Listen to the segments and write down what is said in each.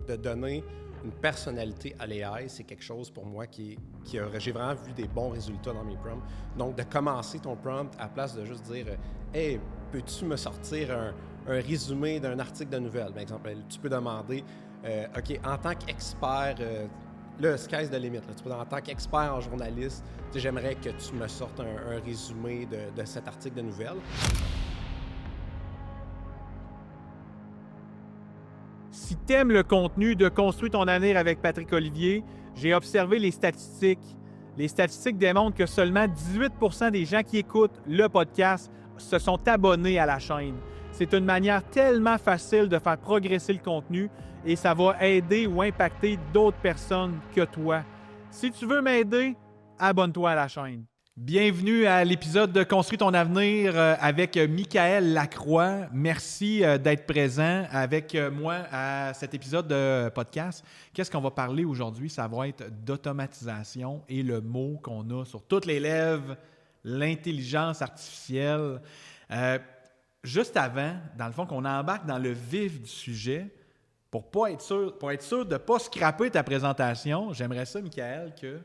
de donner une personnalité à l'AI, c'est quelque chose pour moi j'ai vraiment vu des bons résultats dans mes prompts. Donc, de commencer ton prompt à place de juste dire « Hey, peux-tu me sortir un résumé d'un article de nouvelles? » Par exemple, tu peux demander « OK, en tant qu'expert, là, sky's the limit. Là, tu peux, en tant qu'expert en journaliste, j'aimerais que tu me sortes un résumé de cet article de nouvelles. » Si tu aimes le contenu de Construis ton avenir avec Patrick Olivier, j'ai observé les statistiques. Les statistiques démontrent que seulement 18% des gens qui écoutent le podcast se sont abonnés à la chaîne. C'est une manière tellement facile de faire progresser le contenu et ça va aider ou impacter d'autres personnes que toi. Si tu veux m'aider, abonne-toi à la chaîne. Bienvenue à l'épisode de Construis ton avenir avec Michael Lacroix. Merci d'être présent avec moi à cet épisode de podcast. Qu'est-ce qu'on va parler aujourd'hui? Ça va être d'automatisation et le mot qu'on a sur toutes les lèvres, l'intelligence artificielle. Juste avant, dans le fond, qu'on embarque dans le vif du sujet, pour être sûr de ne pas scraper ta présentation, j'aimerais ça, Michael, que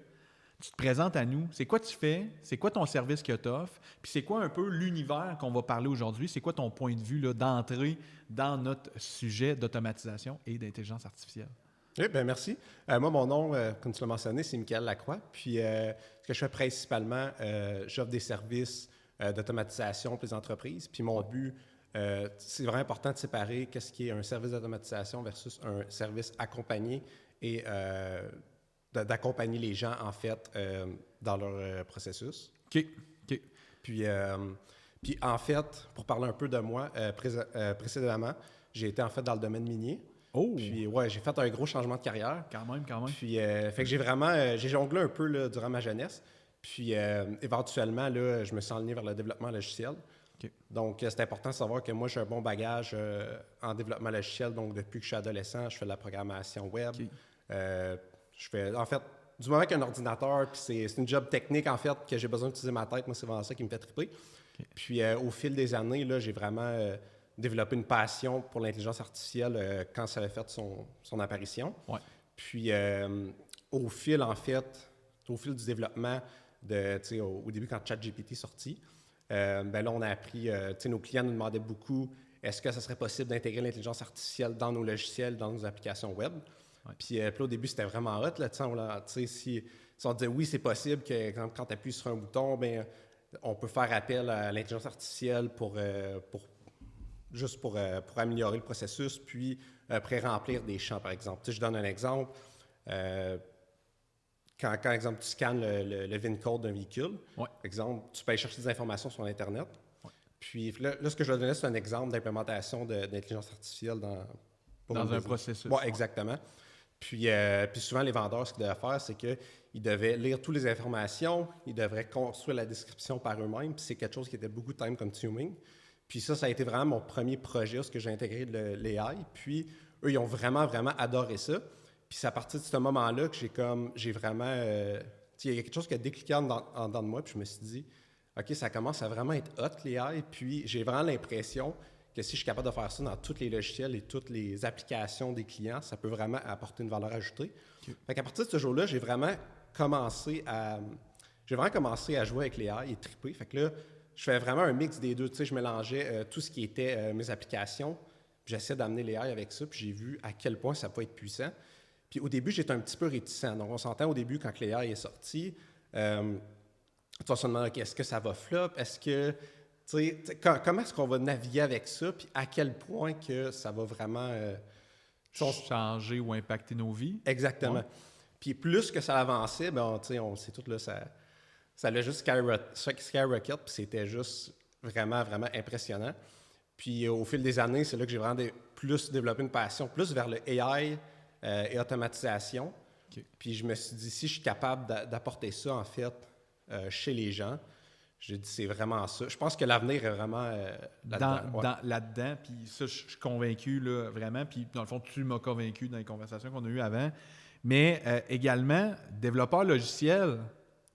tu te présentes à nous. C'est quoi tu fais? C'est quoi ton service que tu offres? Puis c'est quoi un peu l'univers qu'on va parler aujourd'hui? C'est quoi ton point de vue là, d'entrée dans notre sujet d'automatisation et d'intelligence artificielle? Oui, bien merci. Moi, mon nom, comme tu l'as mentionné, c'est Michael Lacroix. Puis ce que je fais principalement, j'offre des services d'automatisation pour les entreprises. Puis mon but, c'est vraiment important de séparer qu'est-ce qui est un service d'automatisation versus un service accompagné et d'accompagner les gens, en fait, dans leur processus. OK. Puis en fait, pour parler un peu de moi, précédemment, j'ai été en fait dans le domaine minier. Oh! Puis ouais, j'ai fait un gros changement de carrière. Quand même. Puis fait que j'ai jonglé un peu là, durant ma jeunesse. Puis éventuellement, là, je me suis enligné vers le développement logiciel. Okay. Donc, c'est important de savoir que moi, j'ai un bon bagage en développement logiciel. Donc, depuis que je suis adolescent, je fais de la programmation web. Okay. Je fais, en fait, du moment qu'un ordinateur, puis c'est une job technique, en fait, que j'ai besoin d'utiliser ma tête. Moi, c'est vraiment ça qui me fait triper. Okay. Puis, au fil des années, là, j'ai vraiment développé une passion pour l'intelligence artificielle quand ça avait fait son apparition. Ouais. Puis, au fil du développement, au début, quand ChatGPT est sorti, ben là, on a appris, nos clients nous demandaient beaucoup, est-ce que ça serait possible d'intégrer l'intelligence artificielle dans nos logiciels, dans nos applications web? Ouais. Puis là, au début, c'était vraiment hot. Là, si on disait oui, c'est possible que quand tu appuies sur un bouton, ben, on peut faire appel à l'intelligence artificielle pour améliorer le processus, puis pré-remplir des champs, par exemple. Je donne un exemple. Quand exemple, tu scannes le VIN code d'un véhicule, ouais. Exemple, tu peux aller chercher des informations sur Internet. Ouais. Puis là, ce que je vais donner, c'est un exemple d'implémentation d'intelligence artificielle dans un processus. Oui, exactement. Puis souvent, les vendeurs, ce qu'ils devaient faire, c'est qu'ils devaient lire toutes les informations, ils devraient construire la description par eux-mêmes, puis c'est quelque chose qui était beaucoup time consuming. Puis ça a été vraiment mon premier projet où j'ai intégré l'AI. Puis eux, ils ont vraiment, vraiment adoré ça. Puis c'est à partir de ce moment-là que j'ai vraiment... il y a quelque chose qui a décliqué en dedans de moi, puis je me suis dit, OK, ça commence à vraiment être hot, l'AI. Puis j'ai vraiment l'impression que si je suis capable de faire ça dans tous les logiciels et toutes les applications des clients, ça peut vraiment apporter une valeur ajoutée. Okay. Fait qu'à partir de ce jour-là, j'ai vraiment commencé à jouer avec l'AI et triper. Fait que là, je fais vraiment un mix des deux. Tu sais, je mélangeais tout ce qui était mes applications. J'essaie d'amener l'AI avec ça, puis j'ai vu à quel point ça peut être puissant. Puis au début, j'étais un petit peu réticent. Donc, on s'entend au début, quand l'AI est sorti, tu vas se demander, okay, est-ce que ça va flop? Est-ce que... comment est-ce qu'on va naviguer avec ça? Puis à quel point que ça va vraiment... changer ou impacter nos vies? Exactement. Ouais. Puis plus que ça avançait, ben, on sait tout, là, ça allait juste skyrocket, puis c'était juste vraiment, vraiment impressionnant. Puis au fil des années, c'est là que j'ai vraiment plus développé une passion, plus vers le AI et automatisation. Okay. Puis je me suis dit, si je suis capable d'apporter ça, en fait, chez les gens, j'ai dit, c'est vraiment ça. Je pense que l'avenir est vraiment là-dedans. Là-dedans, puis ça, je suis convaincu, là, vraiment. Puis dans le fond, tu m'as convaincu dans les conversations qu'on a eues avant. Mais également, développeur logiciel,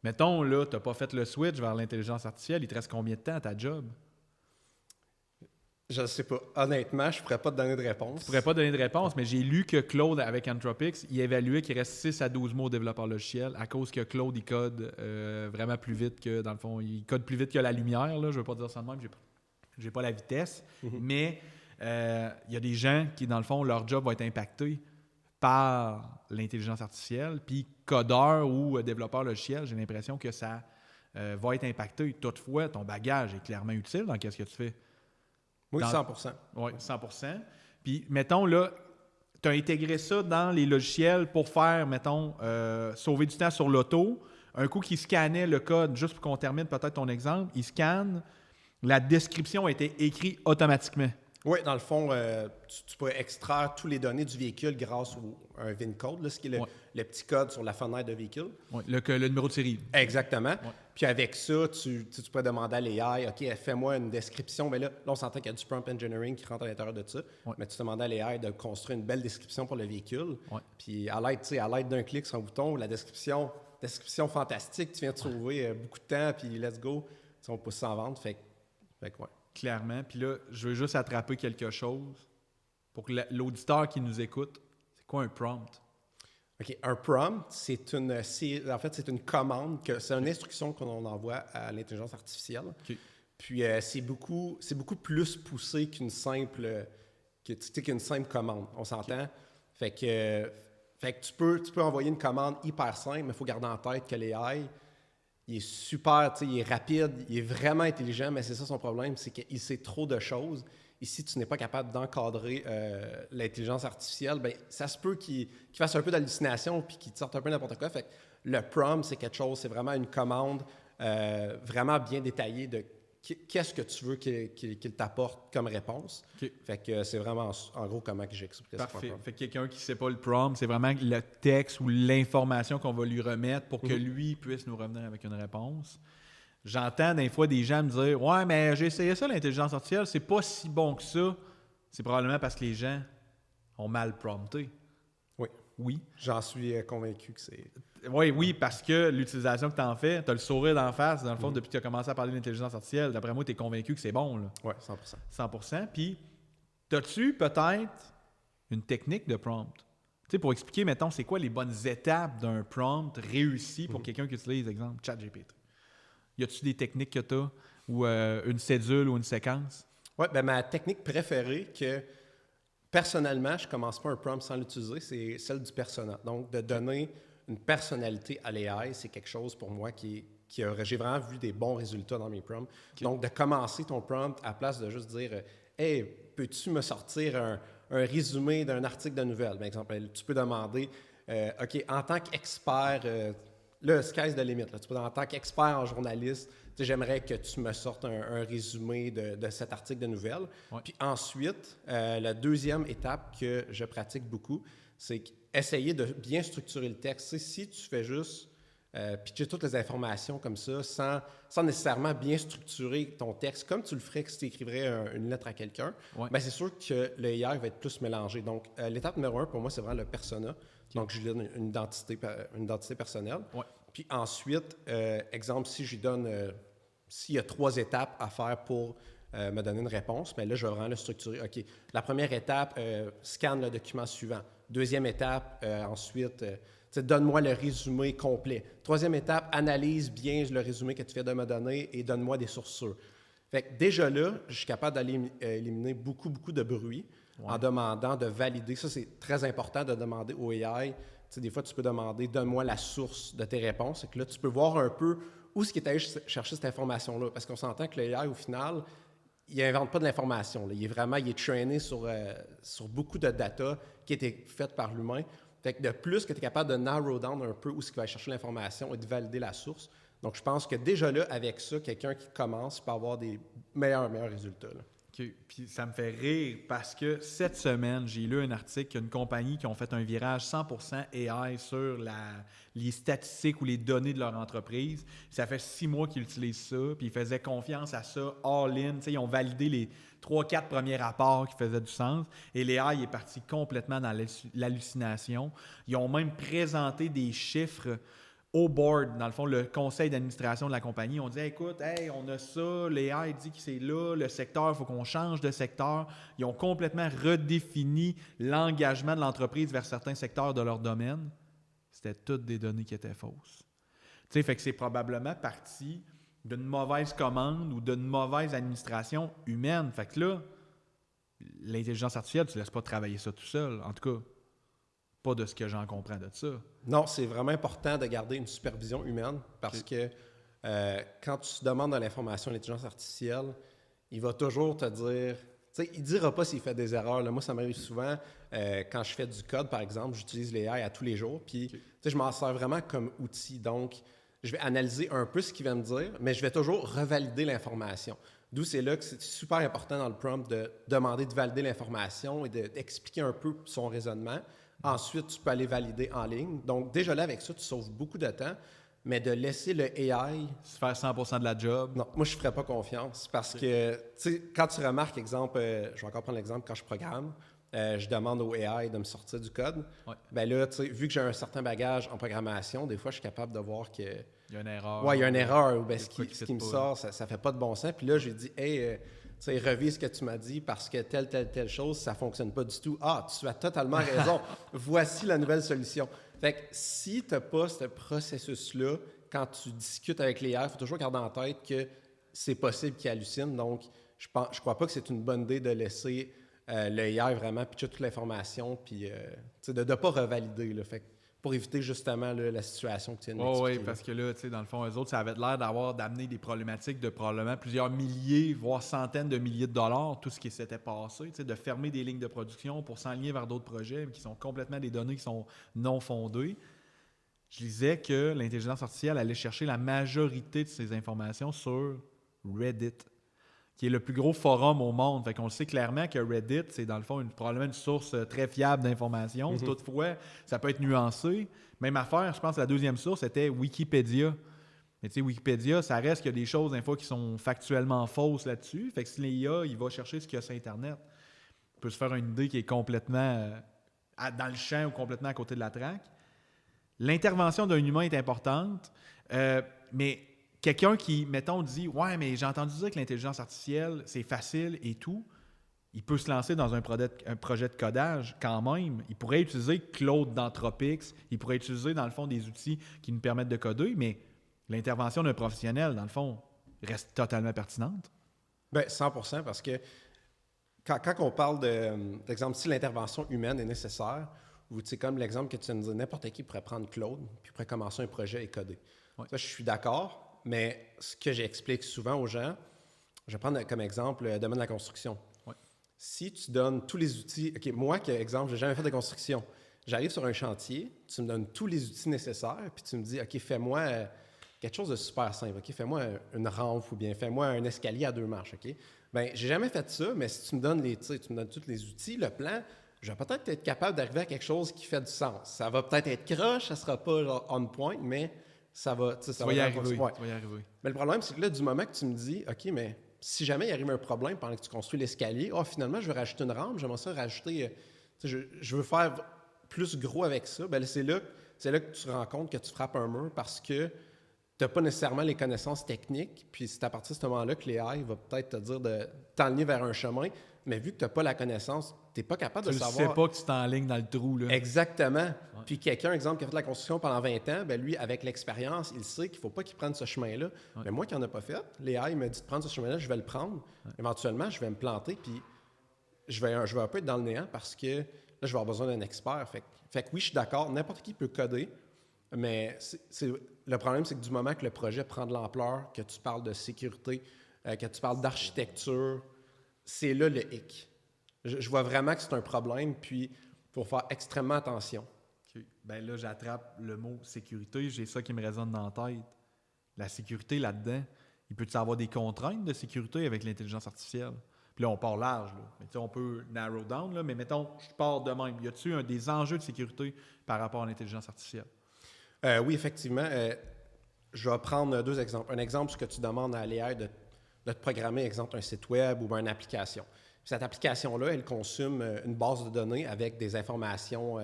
mettons, là, tu n'as pas fait le switch vers l'intelligence artificielle, il te reste combien de temps à ta job? Je ne sais pas. Honnêtement, je ne pourrais pas te donner de réponse. Je ne pourrais pas donner de réponse, mais j'ai lu que Claude, avec Anthropics, il évaluait qu'il reste 6 à 12 mots au développeur logiciel à cause que Claude, il code vraiment plus vite que, dans le fond, il code plus vite que la lumière. Là. Je ne veux pas dire ça de même, j'ai pas la vitesse. Mais il y a des gens qui, dans le fond, leur job va être impacté par l'intelligence artificielle. Puis codeur ou développeur logiciel, j'ai l'impression que ça va être impacté. Toutefois, ton bagage est clairement utile dans ce que tu fais. Oui, 100%. Oui, 100%. Puis, mettons, là, tu as intégré ça dans les logiciels pour faire, mettons, sauver du temps sur l'auto. Un coup qui scannait le code, juste pour qu'on termine peut-être ton exemple, il scanne, la description a été écrite automatiquement. Oui, dans le fond, tu pourrais extraire toutes les données du véhicule grâce à un VIN code, là, ce qui est le petit code sur la fenêtre de véhicule. Oui, le numéro de série. Exactement. Ouais. Puis avec ça, tu peux demander à l'AI, OK, fais-moi une description. Mais là, on s'entend qu'il y a du prompt engineering qui rentre à l'intérieur de ça. Ouais. Mais tu demandes à l'AI de construire une belle description pour le véhicule. Ouais. Puis à l'aide d'un clic sur un bouton, la description fantastique, tu viens de sauver beaucoup de temps, puis let's go. On pousse ça en vente. Fait que ouais. Clairement. Puis là, je veux juste attraper quelque chose pour que l'auditeur qui nous écoute. C'est quoi un prompt? OK. Un prompt, c'est une commande, c'est une instruction qu'on envoie à l'intelligence artificielle. Okay. Puis c'est beaucoup plus poussé qu'une simple commande. On s'entend? Okay. Fait que tu peux envoyer une commande hyper simple, mais il faut garder en tête que l'AI, il est super, il est rapide, il est vraiment intelligent, mais c'est ça son problème, c'est qu'il sait trop de choses. Et si tu n'es pas capable d'encadrer l'intelligence artificielle, bien, ça se peut qu'il fasse un peu d'hallucination puis qu'il te sorte un peu n'importe quoi. Fait que le prompt, c'est quelque chose, c'est vraiment une commande vraiment bien détaillée de qu'est-ce que tu veux qu'il t'apporte comme réponse. Okay. Fait que c'est vraiment, en gros, comment que j'explique ça. Parfait. Fait que quelqu'un qui ne sait pas le prompt, c'est vraiment le texte ou l'information qu'on va lui remettre pour que lui puisse nous revenir avec une réponse. J'entends des fois des gens me dire « Ouais, mais j'ai essayé ça, l'intelligence artificielle, c'est pas si bon que ça. » C'est probablement parce que les gens ont mal prompté. Oui. J'en suis convaincu que c'est... Oui, parce que l'utilisation que tu en fais, tu as le sourire d'en face, dans le fond, depuis que tu as commencé à parler d'intelligence artificielle. D'après moi, tu es convaincu que c'est bon. Oui, 100%. 100%. Puis, as-tu peut-être une technique de prompt? Tu sais, pour expliquer, mettons, c'est quoi les bonnes étapes d'un prompt réussi pour quelqu'un qui utilise, exemple, ChatGPT? Y a-tu des techniques que tu as ou une cédule ou une séquence? Oui, bien, ma technique préférée que... Personnellement, je ne commence pas un prompt sans l'utiliser, c'est celle du persona. Donc, de donner une personnalité à l'AI, c'est quelque chose pour moi j'ai vraiment vu des bons résultats dans mes prompts. Okay. Donc, de commencer ton prompt à place de juste dire « Hey, peux-tu me sortir un résumé d'un article de nouvelles? » Par exemple, tu peux demander « OK, en tant qu'expert, là, sky's the limit. Là, tu peux, en tant qu'expert en journaliste, j'aimerais que tu me sortes un résumé de cet article de nouvelles. Ouais. Puis ensuite, la deuxième étape que je pratique beaucoup, c'est essayer de bien structurer le texte. T'sais, si tu fais juste pitcher toutes les informations comme ça, sans nécessairement bien structurer ton texte, comme tu le ferais si tu écrivrais une lettre à quelqu'un, ouais. Bien, c'est sûr que le AI va être plus mélangé. Donc, l'étape numéro 1, pour moi, c'est vraiment le persona. Okay. Donc, je lui donne une identité personnelle. Ouais. Puis ensuite, exemple, si je lui donne... s'il y a 3 étapes à faire pour me donner une réponse, bien là, je vais vraiment le structurer. OK, la première étape, scanne le document suivant. Deuxième étape, ensuite, donne-moi le résumé complet. Troisième étape, analyse bien le résumé que tu viens de me donner et donne-moi des sources sûres. Fait que déjà là, je suis capable d'aller éliminer beaucoup de bruit en demandant de valider. Ça, c'est très important de demander au AI. Des fois, tu peux demander « Donne-moi la source de tes réponses ». Et que là, tu peux voir un peu où est-ce qu'il est allé chercher cette information-là. Parce qu'on s'entend que l'AI, au final, il n'invente pas de l'information. Là. Il est traîné sur beaucoup de data qui a été faite par l'humain. Fait que de plus que tu es capable de narrow down un peu où est-ce qu'il va aller chercher l'information et de valider la source. Donc, je pense que déjà là, avec ça, quelqu'un qui commence peut avoir des meilleurs résultats. Là. Okay. Puis ça me fait rire parce que cette semaine, j'ai lu un article qu'il y a une compagnie qui ont fait un virage 100% AI sur les statistiques ou les données de leur entreprise. Ça fait 6 mois qu'ils utilisent ça, puis ils faisaient confiance à ça, all-in. Ils ont validé les 3-4 premiers rapports qui faisaient du sens. Et l'AI est parti complètement dans l'hallucination. Ils ont même présenté des chiffres au board, dans le fond, le conseil d'administration de la compagnie, on dit écoute, on a ça, l'AI dit que c'est là, le secteur, il faut qu'on change de secteur. Ils ont complètement redéfini l'engagement de l'entreprise vers certains secteurs de leur domaine. C'était toutes des données qui étaient fausses. Tu sais, fait que c'est probablement parti d'une mauvaise commande ou d'une mauvaise administration humaine. Fait que là, l'intelligence artificielle, tu ne laisses pas travailler ça tout seul. En tout cas, pas de ce que j'en comprends de ça. Non, c'est vraiment important de garder une supervision humaine parce que quand tu demandes de l'information à l'intelligence artificielle, il va toujours te dire... Tu sais, il ne dira pas s'il fait des erreurs. Là, moi, ça m'arrive souvent quand je fais du code, par exemple, j'utilise l'AI à tous les jours. Puis, tu sais, je m'en sers vraiment comme outil. Donc, je vais analyser un peu ce qu'il va me dire, mais je vais toujours revalider l'information. D'où c'est là que c'est super important dans le prompt de demander de valider l'information et d'expliquer un peu son raisonnement. Ensuite, tu peux aller valider en ligne. Donc, déjà là, avec ça, tu sauves beaucoup de temps, mais de laisser le AI... faire 100% de la job. Non, moi, je ne ferais pas confiance parce que, tu sais, quand tu remarques, exemple, je vais encore prendre l'exemple, quand je programme, je demande au AI de me sortir du code. Ouais. Bien là, tu sais, vu que j'ai un certain bagage en programmation, des fois, je suis capable de voir que... Il y a une erreur. Oui, il y a une erreur. Ben, ce qui qui me sort, ça ne fait pas de bon sens. Puis là, j'ai dit, hey, tu sais, revise ce que tu m'as dit parce que telle chose, ça ne fonctionne pas du tout. Ah, tu as totalement raison. Voici la nouvelle solution. Fait que si tu n'as pas ce processus-là, quand tu discutes avec les AI, il faut toujours garder en tête que c'est possible qu'ils hallucinent. Donc, je ne crois pas que c'est une bonne idée de laisser le AI vraiment pitcher toute l'information puis de ne pas revalider. Là. Fait que pour éviter justement là, la situation que tu viens de m'expliquer. Oui, parce que là, tu sais, dans le fond, eux autres, ça avait l'air d'amener des problématiques de probablement plusieurs milliers, voire centaines de milliers de dollars, tout ce qui s'était passé, tu sais, de fermer des lignes de production pour s'enligner vers d'autres projets qui sont complètement des données qui sont non fondées. Je disais que l'intelligence artificielle allait chercher la majorité de ces informations sur Reddit, qui est le plus gros forum au monde. Fait qu'on le sait clairement que Reddit, c'est dans le fond probablement une source très fiable d'informations. Mm-hmm. Toutefois, ça peut être nuancé. Même affaire, je pense que la deuxième source était Wikipédia. Mais tu sais, Wikipédia, ça reste qu'il y a des choses, des fois, qui sont factuellement fausses là-dessus. Fait que si l'IA, il va chercher ce qu'il y a sur Internet, il peut se faire une idée qui est complètement dans le champ ou complètement à côté de la traque. L'intervention d'un humain est importante, mais quelqu'un qui, mettons, dit « Ouais, mais j'ai entendu dire que l'intelligence artificielle, c'est facile et tout », il peut se lancer dans un projet de codage quand même. Il pourrait utiliser Claude d'Anthropics, il pourrait utiliser, dans le fond, des outils qui nous permettent de coder, mais l'intervention d'un professionnel, dans le fond, reste totalement pertinente. Bien, 100%, parce que quand on parle d'exemple, si l'intervention humaine est nécessaire, ou tu sais, comme l'exemple que tu viens de dire, n'importe qui pourrait prendre Claude puis pourrait commencer un projet et coder. Ouais. Ça, je suis d'accord, mais ce que j'explique souvent aux gens, je vais prendre comme exemple le domaine de la construction. Ouais. Si tu donnes tous les outils... OK, moi, exemple, j'ai jamais fait de construction. J'arrive sur un chantier, tu me donnes tous les outils nécessaires, puis tu me dis, OK, fais-moi quelque chose de super simple. OK, fais-moi une rampe ou bien fais-moi un escalier à 2 marches. OK? Bien, j'ai jamais fait ça, mais si tu me donnes tous les outils, le plan... je vais peut-être être capable d'arriver à quelque chose qui fait du sens. Ça va peut-être être croche, ça ne sera pas genre on point, mais ça va... Tu vas y arriver. Mais le problème, c'est que là, du moment que tu me dis, OK, mais si jamais il arrive un problème pendant que tu construis l'escalier, finalement, je vais rajouter une rampe, j'aimerais ça rajouter... je veux faire plus gros avec ça. Bien, c'est là que tu te rends compte que tu frappes un mur parce que tu n'as pas nécessairement les connaissances techniques, puis c'est à partir de ce moment-là que l'AI va peut-être te dire de t'enligner vers un chemin, mais vu que tu n'as pas la connaissance, tu n'es pas capable de savoir... Tu ne sais pas que tu t'enlignes dans le trou, là. Exactement. Ouais. Puis quelqu'un, exemple, qui a fait de la construction pendant 20 ans, bien lui, avec l'expérience, il sait qu'il ne faut pas qu'il prenne ce chemin-là. Ouais. Mais moi qui n'en ai pas fait, l'AI me dit de prendre ce chemin-là, je vais le prendre. Ouais. Éventuellement, je vais me planter, puis je vais un peu être dans le néant parce que là, je vais avoir besoin d'un expert. Fait que oui, je suis d'accord, n'importe qui peut coder, mais le problème, c'est que du moment que le projet prend de l'ampleur, que tu parles de sécurité, que tu parles d'architecture, c'est là le hic. Je vois vraiment que c'est un problème, puis il faut faire extrêmement attention. Okay. Bien là, j'attrape le mot sécurité, j'ai ça qui me résonne dans la tête. La sécurité là-dedans, il peut-y avoir des contraintes de sécurité avec l'intelligence artificielle? Puis là, on part large, là. Mais on peut narrow down, là, mais mettons, je pars de même. Y a-t-il des enjeux de sécurité par rapport à l'intelligence artificielle? Oui, effectivement. Je vais prendre 2 exemples. Un exemple, ce que tu demandes à l'AI de te programmer, exemple, un site web ou une application. Puis cette application-là, elle consomme une base de données avec des informations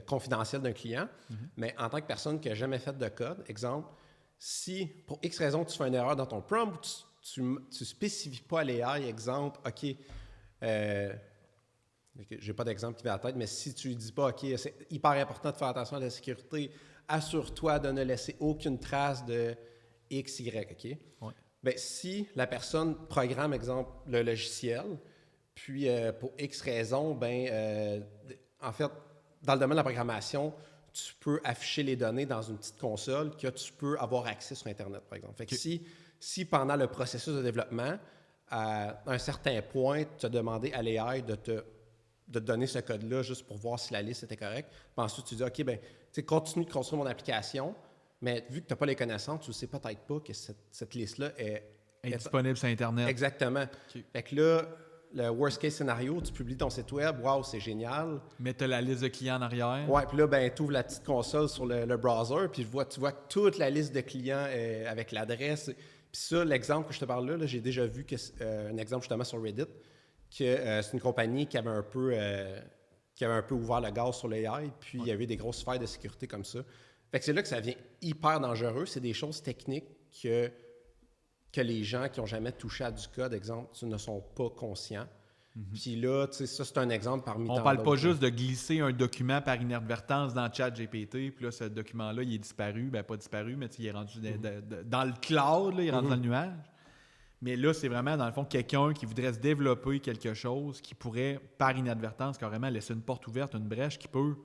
confidentielle d'un client. Mais en tant que personne qui n'a jamais fait de code, exemple, si pour X raison tu fais une erreur dans ton prompt, tu ne spécifies pas à l'AI, exemple, OK, j'ai pas d'exemple qui vient à la tête, mais si tu ne dis pas, OK, c'est hyper important de faire attention à la sécurité, assure-toi de ne laisser aucune trace de X, Y, OK? Ouais. Bien, si la personne programme, exemple, le logiciel, puis pour X raison, en fait, dans le domaine de la programmation, tu peux afficher les données dans une petite console que tu peux avoir accès sur Internet, par exemple. Fait que si pendant le processus de développement, à un certain point, tu as demandé à l'AI de te donner ce code-là juste pour voir si la liste était correcte, puis ensuite tu dis, OK, continue de construire mon application, mais vu que tu n'as pas les connaissances, tu ne sais peut-être pas que cette liste-là est disponible sur Internet. Exactement. Okay. Fait que là, le worst case scénario, tu publies ton site web, waouh, c'est génial. Mais tu as la liste de clients en arrière. Ouais, puis là, tu ouvres la petite console sur le browser, puis tu vois toute la liste de clients avec l'adresse. Puis ça, l'exemple que je te parle là j'ai déjà vu un exemple justement sur Reddit, que c'est une compagnie qui avait un peu ouvert le gaz sur l'AI, puis il y avait des grosses failles de sécurité comme ça. Fait que c'est là que ça devient hyper dangereux. C'est des choses techniques que les gens qui n'ont jamais touché à du code, exemple, ne sont pas conscients. Puis là, tu sais, ça, c'est un exemple parmi tant d'autres. On parle pas juste de glisser un document par inadvertance dans ChatGPT, puis là, ce document-là, il est disparu. Ben pas disparu, mais il est rendu dans le cloud, là, il est rendu dans le nuage. Mais là, c'est vraiment, dans le fond, quelqu'un qui voudrait se développer quelque chose qui pourrait, par inadvertance, carrément laisser une porte ouverte, une brèche qui peut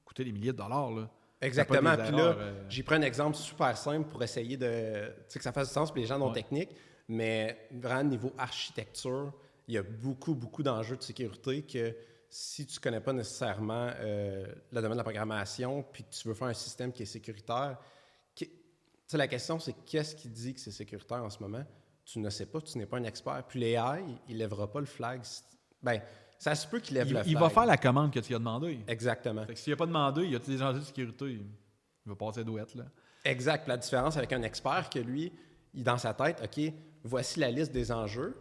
coûter des milliers de dollars, là. Exactement. Puis là, j'ai pris un exemple super simple pour essayer que ça fasse du sens pour les gens non techniques, mais vraiment, niveau architecture, il y a beaucoup, beaucoup d'enjeux de sécurité que si tu ne connais pas nécessairement le domaine de la programmation puis que tu veux faire un système qui est sécuritaire, la question, c'est qu'est-ce qui dit que c'est sécuritaire en ce moment? Tu ne sais pas, tu n'es pas un expert. Puis l'AI, il ne lèvera pas le flag. Ça se peut qu'il lève le flag. Il va faire la commande que tu as demandé. Exactement. Fait que s'il n'a pas demandé, il y a des enjeux de sécurité. Il va passer douette, là. Exact. La différence avec un expert, que lui, dans sa tête, OK, voici la liste des enjeux.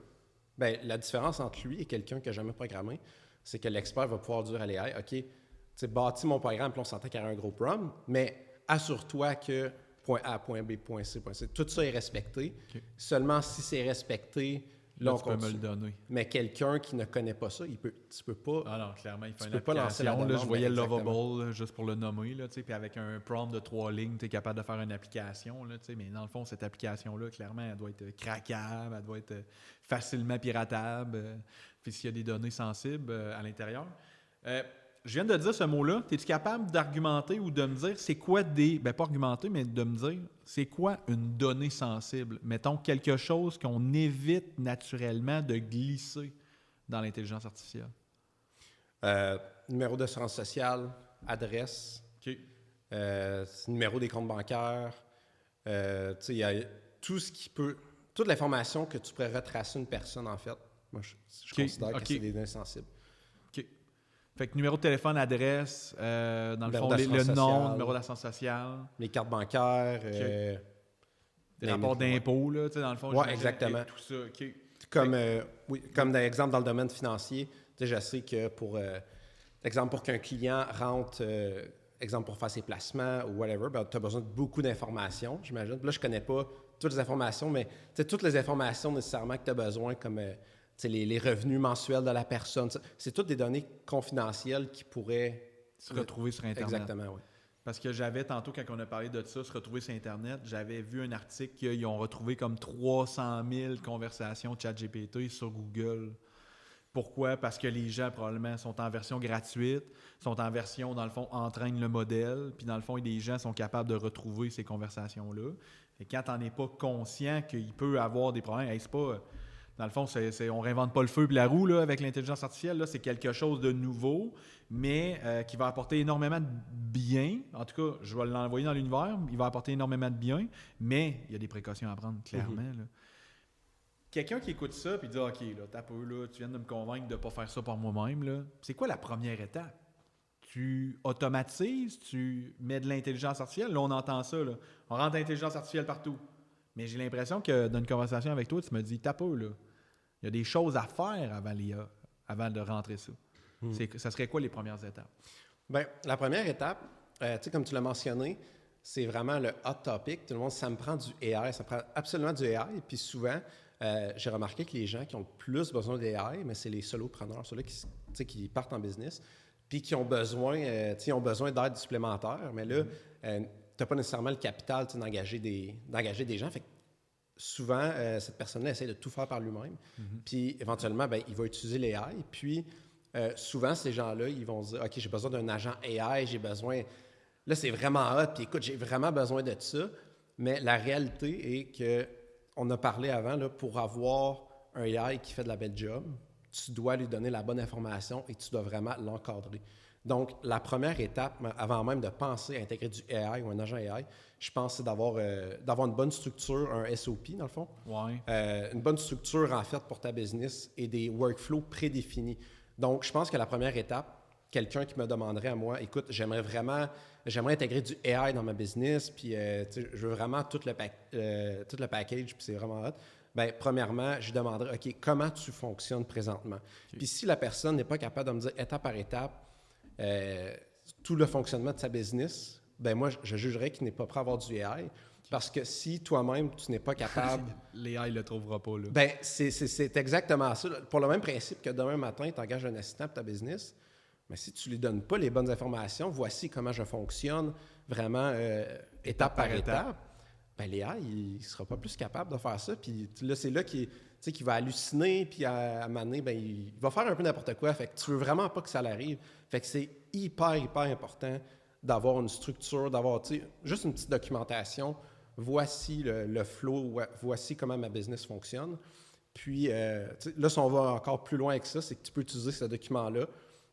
La différence entre lui et quelqu'un qui n'a jamais programmé, c'est que l'expert va pouvoir dire à l'AI, OK, bâtis mon programme, puis on s'entend qu'il y a un gros prompt, mais assure-toi que point A, point B, point C, tout ça est respecté. Okay. Seulement si c'est respecté, là, on tu peux me le donner. Mais quelqu'un qui ne connaît pas ça, tu peux pas. Ah non, clairement, il fait une application. Là, je voyais Lovable, là, juste pour le nommer, là, puis avec un prompt de 3 lignes, tu es capable de faire une application. Là, mais dans le fond, cette application-là, clairement, elle doit être craquable, elle doit être facilement piratable. Puis s'il y a des données sensibles à l'intérieur. Je viens de dire ce mot-là. Es-tu capable d'argumenter ou de me dire c'est quoi pas argumenter, mais de me dire c'est quoi une donnée sensible? Mettons quelque chose qu'on évite naturellement de glisser dans l'intelligence artificielle. Numéro d'assurance sociale, adresse, numéro des comptes bancaires. Il y a tout ce qui peut. Toute l'information que tu pourrais retracer une personne, en fait. Moi, je considère que c'est des données sensibles. Fait que numéro de téléphone, adresse, dans le fond, le nom, numéro d'assurance sociale. Les cartes bancaires. Des rapports d'impôts, là, tu sais, dans le fond. Oui, exactement. Tout ça, Comme par exemple dans le domaine financier, je sais que pour qu'un client rentre, exemple pour faire ses placements ou whatever, tu as besoin de beaucoup d'informations, j'imagine. Là, je ne connais pas toutes les informations, mais toutes les informations nécessairement que tu as besoin, comme les revenus mensuels de la personne. C'est toutes des données confidentielles qui pourraient se retrouver sur Internet. Exactement, oui. Parce que j'avais, tantôt, quand on a parlé de ça, se retrouver sur Internet, j'avais vu un article qu'ils ont retrouvé comme 300 000 conversations ChatGPT sur Google. Pourquoi? Parce que les gens, probablement, sont en version gratuite, sont en version, dans le fond, entraînent le modèle, puis dans le fond, des gens sont capables de retrouver ces conversations-là. Et quand on n'est pas conscient qu'il peut avoir des problèmes, c'est pas... Dans le fond, on réinvente pas le feu et la roue là, avec l'intelligence artificielle. Là, c'est quelque chose de nouveau, mais qui va apporter énormément de bien. En tout cas, je vais l'envoyer dans l'univers. Il va apporter énormément de bien, mais il y a des précautions à prendre, clairement. Là. Quelqu'un qui écoute ça et dit « OK, là, t'as peu, là, tu viens de me convaincre de ne pas faire ça par moi-même. » là. C'est quoi la première étape? Tu automatises, tu mets de l'intelligence artificielle. Là, on entend ça. Là. On rentre l'intelligence artificielle partout. Mais j'ai l'impression que dans une conversation avec toi, tu me dis « T'as peu, là. » Il y a des choses à faire avant l'IA, avant de rentrer ça. Ça serait quoi les premières étapes? Bien, la première étape, tu sais, comme tu l'as mentionné, c'est vraiment le hot topic. Tout le monde, ça me prend du AI, ça me prend absolument du AI. Puis souvent, j'ai remarqué que les gens qui ont le plus besoin d'AI, mais c'est les solopreneurs, ceux-là qui, tu sais, qui partent en business, puis qui ont besoin, tu sais, ont besoin d'aide supplémentaire. Mais là, tu n'as pas nécessairement le capital, tu sais, d'engager des gens. Fait que souvent, cette personne-là essaie de tout faire par lui-même. Puis éventuellement, ben, il va utiliser l'AI. Puis souvent, ces gens-là, ils vont se dire, OK, j'ai besoin d'un agent AI, j'ai besoin... Là, c'est vraiment hot, puis écoute, j'ai vraiment besoin de ça. Mais la réalité est que, on a parlé avant, là, pour avoir un AI qui fait de la belle job, tu dois lui donner la bonne information et tu dois vraiment l'encadrer. Donc, la première étape, avant même de penser à intégrer du AI ou un agent AI, je pense c'est d'avoir une bonne structure, un SOP dans le fond. Ouais. Une bonne structure en fait pour ta business et des workflows prédéfinis. Donc, je pense que la première étape, quelqu'un qui me demanderait à moi, écoute, j'aimerais intégrer du AI dans ma business, puis je veux vraiment tout le package, puis c'est vraiment hot. Bien, premièrement, je demanderais, OK, comment tu fonctionnes présentement? Okay. Puis si la personne n'est pas capable de me dire étape par étape tout le fonctionnement de sa business, bien moi, je jugerais qu'il n'est pas prêt à avoir du AI. Parce que si toi-même, tu n'es pas capable... L'AI ne le trouvera pas, là. Bien, c'est exactement ça. Pour le même principe que demain matin, tu engages un assistant pour ta business, mais si tu ne lui donnes pas les bonnes informations, voici comment je fonctionne vraiment étape par étape, bien, l'AI, il ne sera pas plus capable de faire ça. Puis là, c'est là qu'il va halluciner, puis à un moment donné, bien, il va faire un peu n'importe quoi. Fait que tu veux vraiment pas que ça l'arrive. Fait que c'est hyper important d'avoir une structure, d'avoir juste une petite documentation. Voici le flow, voici comment ma business fonctionne. Puis là, si on va encore plus loin avec ça, c'est que tu peux utiliser ce document-là.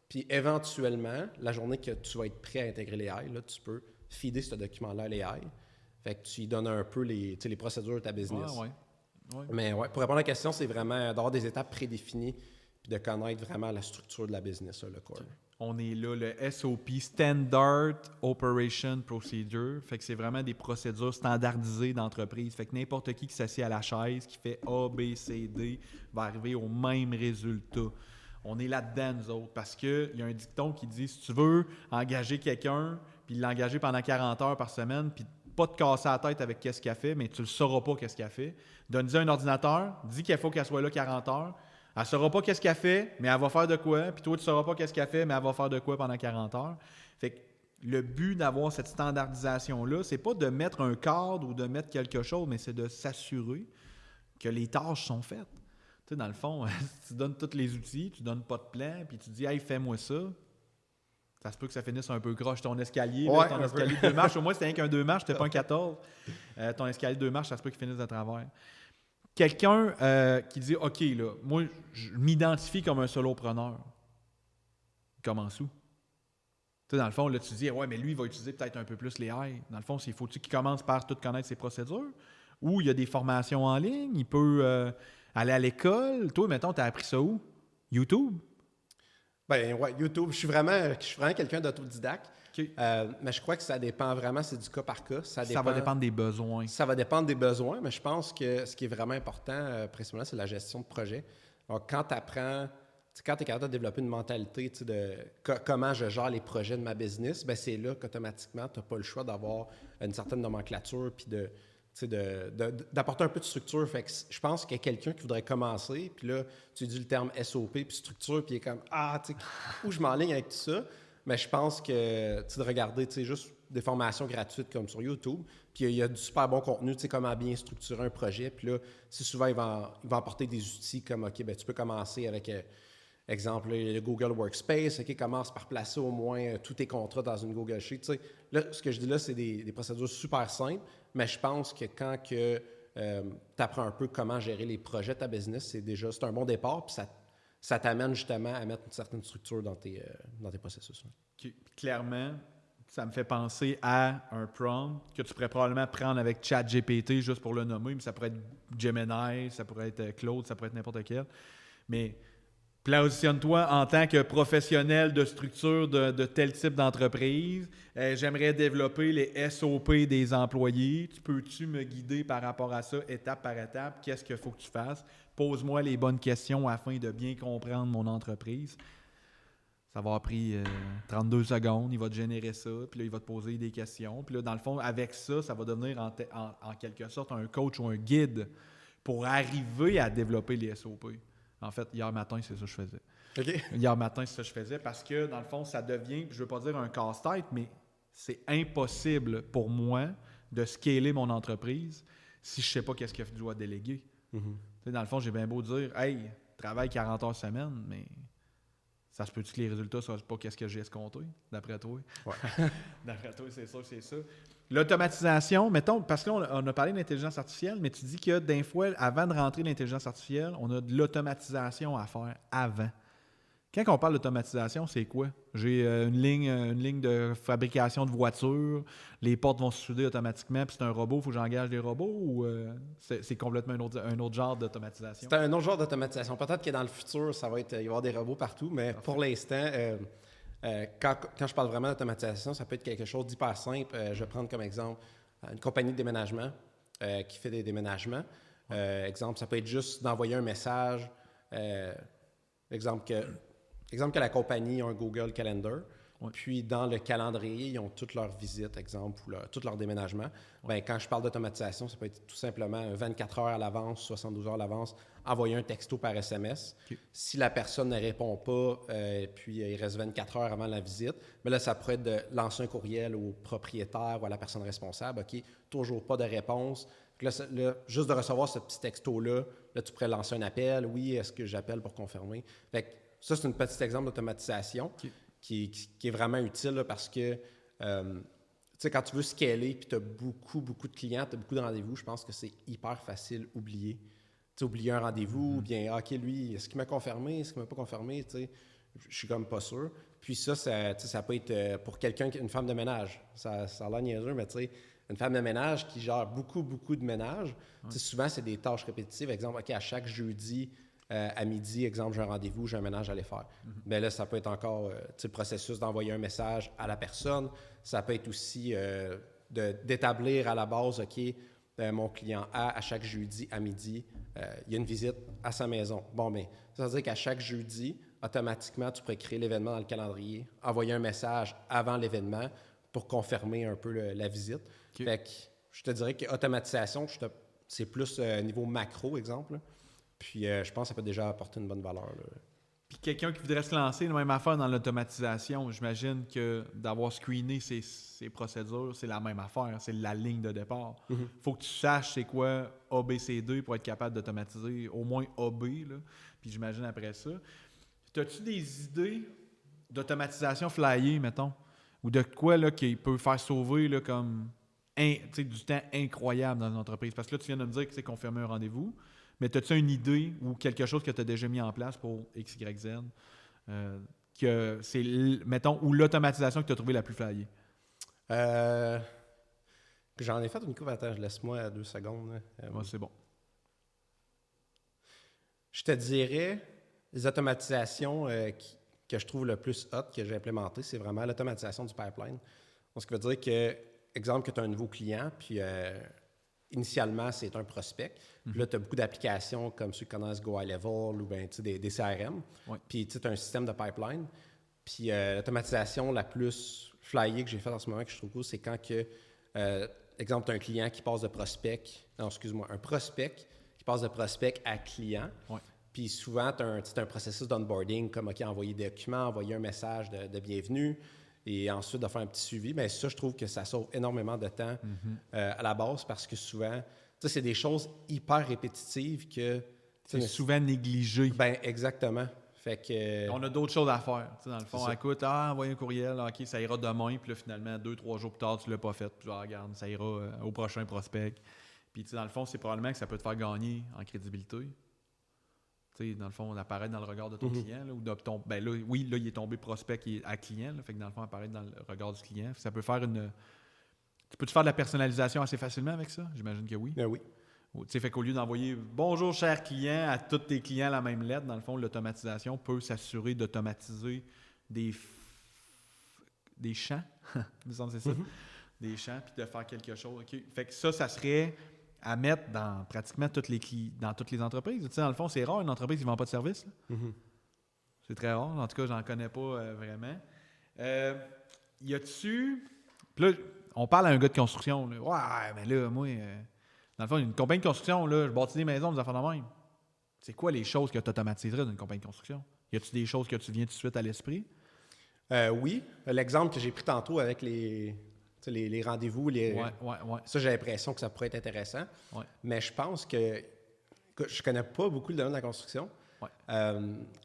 Puis éventuellement, la journée que tu vas être prêt à intégrer l'AI, là, tu peux feeder ce document-là à l'AI. Fait que tu lui donnes un peu les procédures de ta business. Ouais. Mais ouais, pour répondre à la question, c'est vraiment d'avoir des étapes prédéfinies puis de connaître vraiment la structure de la business, là, le core. Okay. On est là, le SOP, Standard Operation Procedure. Fait que c'est vraiment des procédures standardisées d'entreprise. Fait que n'importe qui s'assied à la chaise, qui fait A, B, C, D, va arriver au même résultat. On est là-dedans, nous autres, parce qu'il y a un dicton qui dit, si tu veux engager quelqu'un, puis l'engager pendant 40 heures par semaine, puis pas te casser la tête avec qu'est-ce qu'elle fait, mais tu ne le sauras pas qu'est-ce qu'elle fait, donne-lui un ordinateur, dis qu'il faut qu'elle soit là 40 heures, elle ne saura pas qu'est-ce qu'elle fait, mais elle va faire de quoi, puis toi, tu ne sauras pas qu'est-ce qu'elle fait, mais elle va faire de quoi pendant 40 heures. Fait que le but d'avoir cette standardisation-là, c'est pas de mettre un cadre ou de mettre quelque chose, mais c'est de s'assurer que les tâches sont faites. Tu sais, dans le fond, tu donnes tous les outils, tu donnes pas de plan, puis tu dis « Hey, fais-moi ça », ça se peut que ça finisse un peu croche. Ton escalier, ouais, ton escalier de 2 marches, au moins c'était rien qu'un 2 marches, c'était pas un 14. Ton escalier de 2 marches, ça se peut qu'il finisse de travers. Quelqu'un qui dit « OK, là, moi, je m'identifie comme un solopreneur », il commence où? Tu sais, dans le fond, là, tu dis « Ouais, mais lui, il va utiliser peut-être un peu plus les AI. » Dans le fond, il faut-tu qu'il commence par tout connaître ses procédures? Ou il y a des formations en ligne, il peut... aller à l'école. Toi, mettons, tu as appris ça où? YouTube? Ben ouais, YouTube. Je suis vraiment quelqu'un d'autodidacte. Okay. Mais je crois que ça dépend vraiment, c'est du cas par cas. Ça va dépendre des besoins. Ça va dépendre des besoins, mais je pense que ce qui est vraiment important, principalement, c'est la gestion de projet. Donc, quand tu apprends, quand tu es capable de développer une mentalité de comment je gère les projets de ma business, ben c'est là qu'automatiquement, tu n'as pas le choix d'avoir une certaine nomenclature puis d'apporter un peu de structure. Fait que je pense qu'il y a quelqu'un qui voudrait commencer, puis là, tu dis le terme SOP, puis structure, puis il est comme « Ah, tu sais, où je m'enligne avec tout ça? » Mais je pense que, tu sais, de regarder, tu sais, juste des formations gratuites comme sur YouTube, puis il y a du super bon contenu, tu sais, comment bien structurer un projet, puis là, c'est souvent, il va apporter des outils comme « OK, ben tu peux commencer avec... exemple, le Google Workspace, OK, commence par placer au moins tous tes contrats dans une Google Sheet. Tu sais, là, ce que je dis là, c'est des procédures super simples, mais je pense que quand tu apprends un peu comment gérer les projets de ta business, c'est un bon départ, puis ça t'amène justement à mettre une certaine structure dans tes processus. Okay. Clairement, ça me fait penser à un prompt que tu pourrais probablement prendre avec ChatGPT juste pour le nommer, mais ça pourrait être Gemini, ça pourrait être Claude, ça pourrait être n'importe quel. Mais positionne-toi en tant que professionnel de structure de tel type d'entreprise. J'aimerais développer les SOP des employés. Peux-tu me guider par rapport à ça, étape par étape? Qu'est-ce qu'il faut que tu fasses? Pose-moi les bonnes questions afin de bien comprendre mon entreprise. Ça va avoir pris 32 secondes, il va te générer ça, puis là, il va te poser des questions. Puis là, dans le fond, avec ça, ça va devenir en quelque sorte un coach ou un guide pour arriver à développer les SOP. En fait, hier matin, c'est ça que je faisais. OK. Hier matin, c'est ça que je faisais parce que, dans le fond, ça devient, je ne veux pas dire un casse-tête, mais c'est impossible pour moi de scaler mon entreprise si je ne sais pas qu'est-ce que je dois déléguer. Mm-hmm. Dans le fond, j'ai bien beau dire « Hey, travaille 40 heures semaine », mais ça se peut-tu que les résultats ne soient pas qu'est-ce que j'ai escompté, d'après toi? Ouais. D'après toi, c'est sûr, c'est ça. L'automatisation, mettons, parce qu'on a parlé d'intelligence artificielle, mais tu dis que d'un fois, avant de rentrer l'intelligence artificielle, on a de l'automatisation à faire avant. Quand on parle d'automatisation, c'est quoi? J'ai une ligne de fabrication de voitures, les portes vont se souder automatiquement, puis c'est un robot, il faut que j'engage des robots, ou c'est complètement un autre genre d'automatisation? C'est un autre genre d'automatisation. Peut-être que dans le futur, il va y avoir des robots partout, mais pour l'instant, quand je parle vraiment d'automatisation, ça peut être quelque chose d'hyper simple. Je vais prendre comme exemple une compagnie de déménagement qui fait des déménagements. Exemple, ça peut être juste d'envoyer un message. Exemple que la compagnie a un Google Calendar, puis dans le calendrier, ils ont toutes leurs visites, exemple, ou tout leur déménagement. Bien, quand je parle d'automatisation, ça peut être tout simplement 24 heures à l'avance, 72 heures à l'avance, envoyer un texto par SMS. Okay. Si la personne ne répond pas, puis il reste 24 heures avant la visite, bien là, ça pourrait être de lancer un courriel au propriétaire ou à la personne responsable. OK, toujours pas de réponse. Là, juste de recevoir ce petit texto-là, là, tu pourrais lancer un appel. Oui, est-ce que j'appelle pour confirmer? Fait que ça, c'est un petit exemple d'automatisation qui est vraiment utile là, parce que tu sais, quand tu veux scaler et tu as beaucoup de clients, tu as beaucoup de rendez-vous, je pense que c'est hyper facile d'oublier. Tu sais, oublier un rendez-vous, ou bien, OK, lui, est-ce qu'il m'a confirmé, est-ce qu'il m'a pas confirmé? Tu sais, je suis comme pas sûr. Puis ça peut être pour quelqu'un, une femme de ménage. Ça a l'air niaiseux, mais tu sais, une femme de ménage qui gère beaucoup de ménage, souvent, c'est des tâches répétitives. Exemple, OK, à chaque jeudi, à midi, exemple, j'ai un rendez-vous, j'ai un ménage à aller faire. Bien là, ça peut être encore le processus d'envoyer un message à la personne. Ça peut être aussi d'établir à la base, OK, mon client A, à chaque jeudi à midi, il y a une visite à sa maison. Bon, bien, ça veut dire qu'à chaque jeudi, automatiquement, tu pourrais créer l'événement dans le calendrier, envoyer un message avant l'événement pour confirmer un peu la visite. Okay. Fait que je te dirais qu'automatisation, c'est plus niveau macro, exemple. Là. Puis je pense que ça peut déjà apporter une bonne valeur. Là. Puis quelqu'un qui voudrait se lancer, la même affaire dans l'automatisation, j'imagine que d'avoir screené ces procédures, c'est la même affaire, c'est la ligne de départ. Il faut que tu saches c'est quoi ABCD pour être capable d'automatiser au moins AB, là. Puis j'imagine après ça. As-tu des idées d'automatisation flyée, mettons? Ou de quoi là, qui peut faire sauver là, comme du temps incroyable dans une entreprise? Parce que là, tu viens de me dire que c'est confirmer un rendez-vous. Mais as-tu une idée ou quelque chose que tu as déjà mis en place pour X, Y, Z, que c'est, mettons, ou l'automatisation que tu as trouvée la plus flyée? J'en ai fait une coupe. Attends, laisse-moi 2 secondes. Ouais, c'est bon. Je te dirais, les automatisations que je trouve le plus hot que j'ai implémentées, c'est vraiment l'automatisation du pipeline. Donc, ce qui veut dire que, exemple, que tu as un nouveau client, puis initialement, c'est un prospect. Puis là, tu as beaucoup d'applications comme ceux qui connaissent Go High Level ou bien, des CRM. Ouais. Puis tu as un système de pipeline. Puis l'automatisation la plus flyée que j'ai faite en ce moment, que je trouve cool, c'est quand que, exemple, tu as un client qui passe de prospect, un prospect qui passe de prospect à client. Ouais. Puis souvent, tu as un processus d'onboarding comme, OK, envoyer des documents, envoyer un message de bienvenue. Et ensuite, de faire un petit suivi. Bien, ça, je trouve que ça sauve énormément de temps à la base parce que souvent, c'est des choses hyper répétitives que... C'est souvent négligé. Bien, exactement. Fait que... On a d'autres choses à faire. Dans le fond, écoute, envoyer un courriel, OK, ça ira demain. Puis là, finalement, 2-3 jours plus tard, tu ne l'as pas fait. Puis regarde, ça ira au prochain prospect. Puis dans le fond, c'est probablement que ça peut te faire gagner en crédibilité. T'sais, dans le fond, on apparaît dans le regard de ton client. Là, ou de ton, ben là, oui, là, il est tombé prospect qui est à client. Là, fait que dans le fond, apparaître dans le regard du client. Ça peut faire une... Tu peux-tu faire de la personnalisation assez facilement avec ça? J'imagine que oui. Oui. Fait qu'au lieu d'envoyer « Bonjour, cher client » à tous tes clients la même lettre, dans le fond, l'automatisation peut s'assurer d'automatiser des champs. Il me semble que c'est ça. Des champs, puis de faire quelque chose. Okay. Fait que ça serait... à mettre dans pratiquement dans toutes les entreprises. Tu sais, dans le fond, c'est rare une entreprise qui ne vend pas de service. C'est très rare. En tout cas, j'en connais pas vraiment. Y a-tu... Là, on parle à un gars de construction. Là. Ouais, mais là, moi, dans le fond, une compagnie de construction, là, je bâtis des maisons, des affaires de même. C'est quoi les choses que tu automatiserais d'une compagnie de construction? Y a-tu des choses que tu viens tout de suite à l'esprit? Oui. L'exemple que j'ai pris tantôt avec les rendez-vous, Ouais. ça, j'ai l'impression que ça pourrait être intéressant. Ouais. Mais je pense que je connais pas beaucoup le domaine de la construction. Ouais.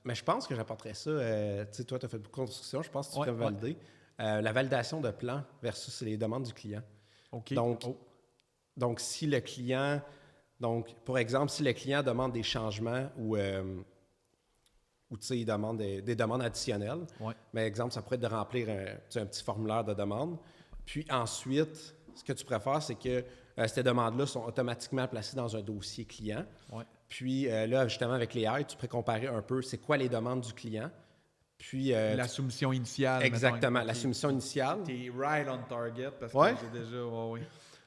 Mais je pense que j'apporterais ça. Tu sais, toi, tu as fait beaucoup de construction, je pense que tu peux me Ouais. valider. La validation de plans versus les demandes du client. OK. Donc, si le client... Donc, pour exemple, si le client demande des changements ou tu sais, il demande des demandes additionnelles, mais exemple, ça pourrait être de remplir un petit formulaire de demande. Puis ensuite, ce que tu préfères, c'est que ces demandes-là sont automatiquement placées dans un dossier client. Ouais. Puis là, justement, avec les AI, tu pourrais comparer un peu c'est quoi les demandes du client. Puis, la soumission initiale. Exactement, mettons, la soumission initiale. T'es right on target parce que j'ai déjà... Ouais.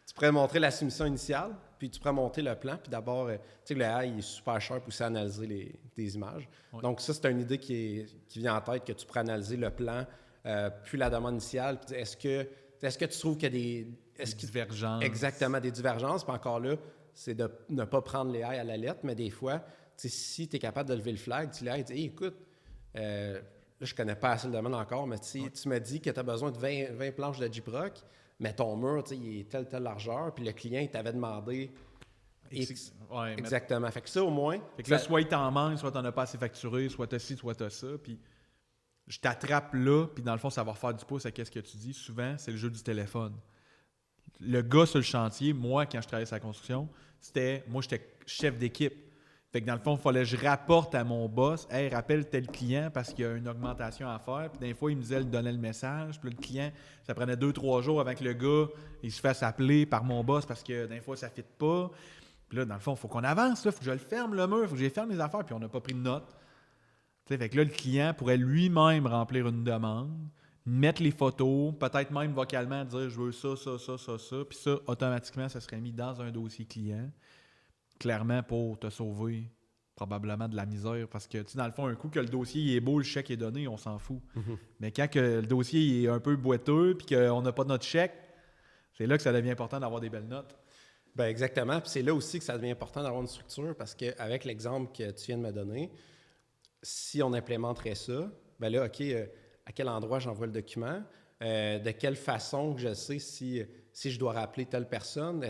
Tu pourrais montrer la soumission initiale, puis tu pourrais monter le plan. Puis d'abord, tu sais que le AI il est super sharp aussi à analyser des images. Ouais. Donc ça, c'est une idée qui vient en tête, que tu pourrais analyser le plan, puis la demande initiale. Puis est-ce que tu trouves qu'il y a des divergences? Exactement, des divergences. Puis encore là, c'est de ne pas prendre les AI à la lettre, mais des fois, si tu es capable de lever le flag, tu l'as dit hey, écoute, là, je connais pas assez le domaine encore, mais tu me dis que tu as besoin de 20 planches de Gyproc, mais ton mur, il est telle largeur, puis le client, il t'avait demandé X. Ouais, exactement. Fait que ça, au moins... Fait que là, soit il t'en manque, soit t'en as pas assez facturé, soit t'as ci, soit t'as ça, puis je t'attrape là, puis dans le fond, ça va refaire du pouce à qu'est-ce que tu dis. Souvent, c'est le jeu du téléphone. Le gars sur le chantier, moi, quand je travaillais sur la construction, moi, j'étais chef d'équipe. Fait que dans le fond, il fallait que je rapporte à mon boss « Hey, rappelle tel client parce qu'il y a une augmentation à faire. » Puis des fois, il me donnait le message. Puis là, le client, ça prenait 2-3 jours avant que le gars il se fasse appeler par mon boss parce que des fois, ça ne fit pas. Puis là, dans le fond, il faut qu'on avance. Il faut que je le ferme, le mur. Il faut que je ferme les affaires. Puis on n'a pas pris de note. T'sais, fait que là, le client pourrait lui-même remplir une demande, mettre les photos, peut-être même vocalement dire « Je veux ça, ça, ça, ça, ça. » Puis ça, automatiquement, ça serait mis dans un dossier client. Clairement pour te sauver probablement de la misère. Parce que, tu sais, dans le fond, un coup que le dossier il est beau, le chèque est donné, on s'en fout. Mm-hmm. Mais quand que le dossier il est un peu boiteux puis qu'on n'a pas de notre chèque, c'est là que ça devient important d'avoir des belles notes. Bien, exactement. Puis c'est là aussi que ça devient important d'avoir une structure parce qu'avec l'exemple que tu viens de me donner, si on implémenterait ça, bien là, OK, à quel endroit j'envoie le document? De quelle façon que je sais si je dois rappeler telle personne?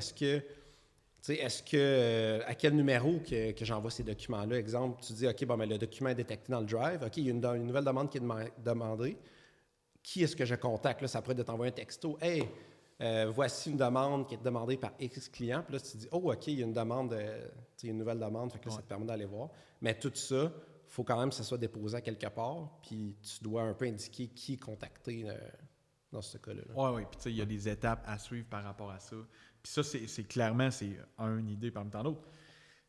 À quel numéro que j'envoie ces documents-là? Exemple, tu dis, OK, bon, mais le document est détecté dans le drive. OK, il y a une nouvelle demande qui est demandée. Qui est-ce que je contacte? Là, ça pourrait être d'envoyer un texto. Hey, voici une demande qui est demandée par X client. Puis là, tu dis, oh, OK, il y a une demande, une nouvelle demande. Fait que là, ça te permet d'aller voir. Mais tout ça, il faut quand même que ça soit déposé à quelque part. Puis tu dois un peu indiquer qui contacter dans ce cas-là. Oui. Puis tu sais, il y a des étapes à suivre par rapport à ça. Puis ça, c'est clairement, c'est une idée parmi tant d'autres.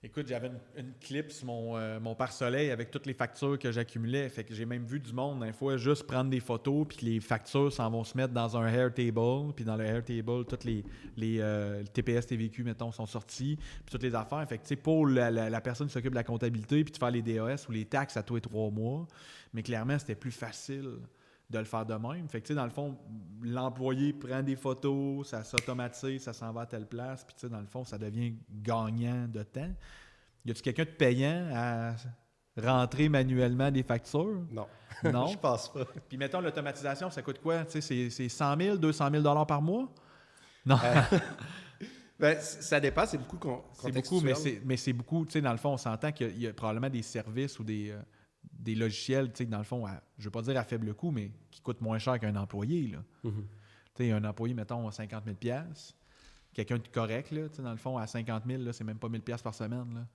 Écoute, j'avais une clip sur mon pare-soleil avec toutes les factures que j'accumulais. Fait que j'ai même vu du monde, des fois, juste prendre des photos, puis les factures s'en vont se mettre dans un Airtable. Puis dans le Airtable, toutes les TPS, TVQ, mettons, sont sortis. Puis toutes les affaires. Fait que, tu sais, pour la personne qui s'occupe de la comptabilité, puis de faire les DAS ou les taxes à tous les 3 mois. Mais clairement, c'était plus facile de le faire de même. Fait que, tu sais, dans le fond, l'employé prend des photos, ça s'automatise, ça s'en va à telle place, puis, tu sais, dans le fond, ça devient gagnant de temps. Y a-tu quelqu'un de payant à rentrer manuellement des factures? Non. Non? Je pense pas. Puis, mettons, l'automatisation, ça coûte quoi? Tu sais, c'est 100 000, 200 000 $ par mois? Non. Ben, ça dépend, c'est beaucoup contextuel. C'est beaucoup, mais c'est beaucoup, tu sais, dans le fond, on s'entend qu'il y a probablement des services ou des logiciels, tu sais, dans le fond, je ne veux pas dire à faible coût, mais qui coûtent moins cher qu'un employé. Là. Mm-hmm. Tu sais, un employé, mettons, à 50 000 $, quelqu'un de correct, là, tu sais, dans le fond, à 50 000 $, c'est même pas 1 000 $ par semaine. Là.